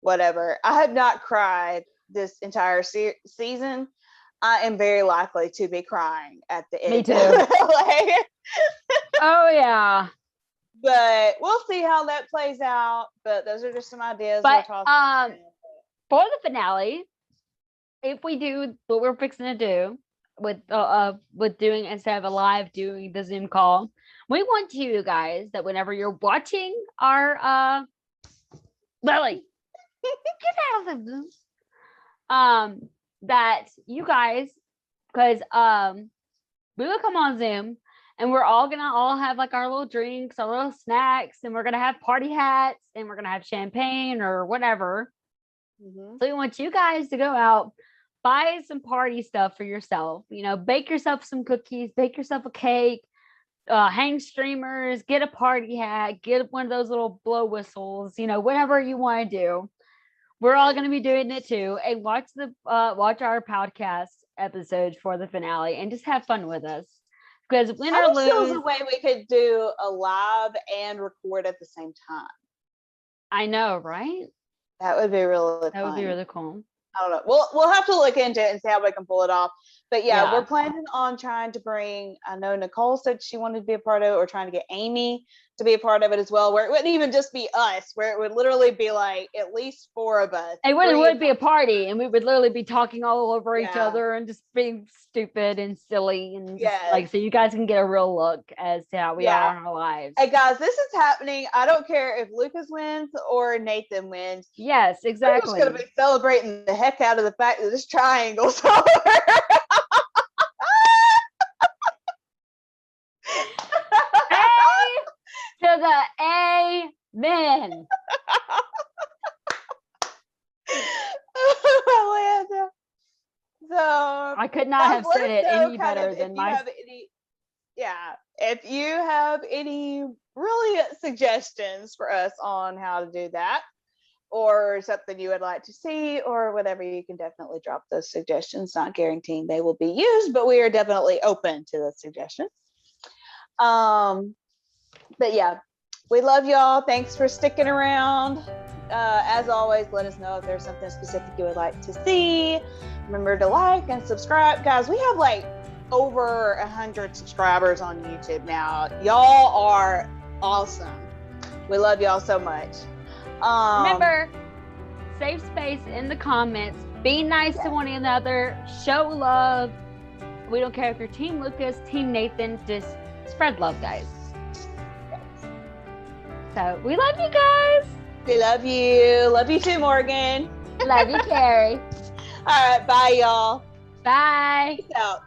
whatever. I have not cried this entire season. I am very likely to be crying at the end. Me too. Oh yeah. But we'll see how that plays out. But those are just some ideas. But for the finale, if we do what we're fixing to do with doing, instead of a live, doing the Zoom call, we want you guys that whenever you're watching our Lily, get out of the that you guys, because we will come on Zoom and we're all gonna have like our little drinks, our little snacks, and we're gonna have party hats and we're gonna have champagne or whatever. So we want you guys to go out, buy some party stuff for yourself, bake yourself some cookies, bake yourself a cake, hang streamers, get a party hat, get one of those little blow whistles, whatever you want to do. we're all going to be doing it too. And watch our podcast episodes for the finale and just have fun with us. Because win or lose, there's a way we could do a live and record at the same time. I know, right? That would be really That would be really cool. I don't know. We'll have to look into it and see how we can pull it off. But yeah, we're planning on trying to bring, I know Nicole said she wanted to be a part of it. We're trying to get Amy to be a part of it as well, where it wouldn't even just be us, where it would literally be like at least 4 of us. It would be a party, and we would literally be talking all over each other and just being stupid and silly, and just, so you guys can get a real look as to how we are in our lives. Hey guys, this is happening. I don't care if Lucas wins or Nathan wins. Yes, exactly. We're just gonna be celebrating the heck out of the fact that this triangle's over. To the amen. So I could not have said it any better than my. If you have any really suggestions for us on how to do that, or something you would like to see, or whatever, you can definitely drop those suggestions. Not guaranteeing they will be used, but we are definitely open to those suggestions. But yeah, we love y'all. Thanks for sticking around. As always, let us know if there's something specific you would like to see. Remember to like and subscribe. Guys, we have like over 100 subscribers on YouTube now. Y'all are awesome. We love y'all so much. Remember, safe space in the comments. Be nice to one another. Show love. We don't care if you're Team Lucas, Team Nathan. Just spread love, guys. So we love you guys. We love you. Love you too, Morgan. Love you, Kerri. All right. Bye, y'all. Bye. Peace out.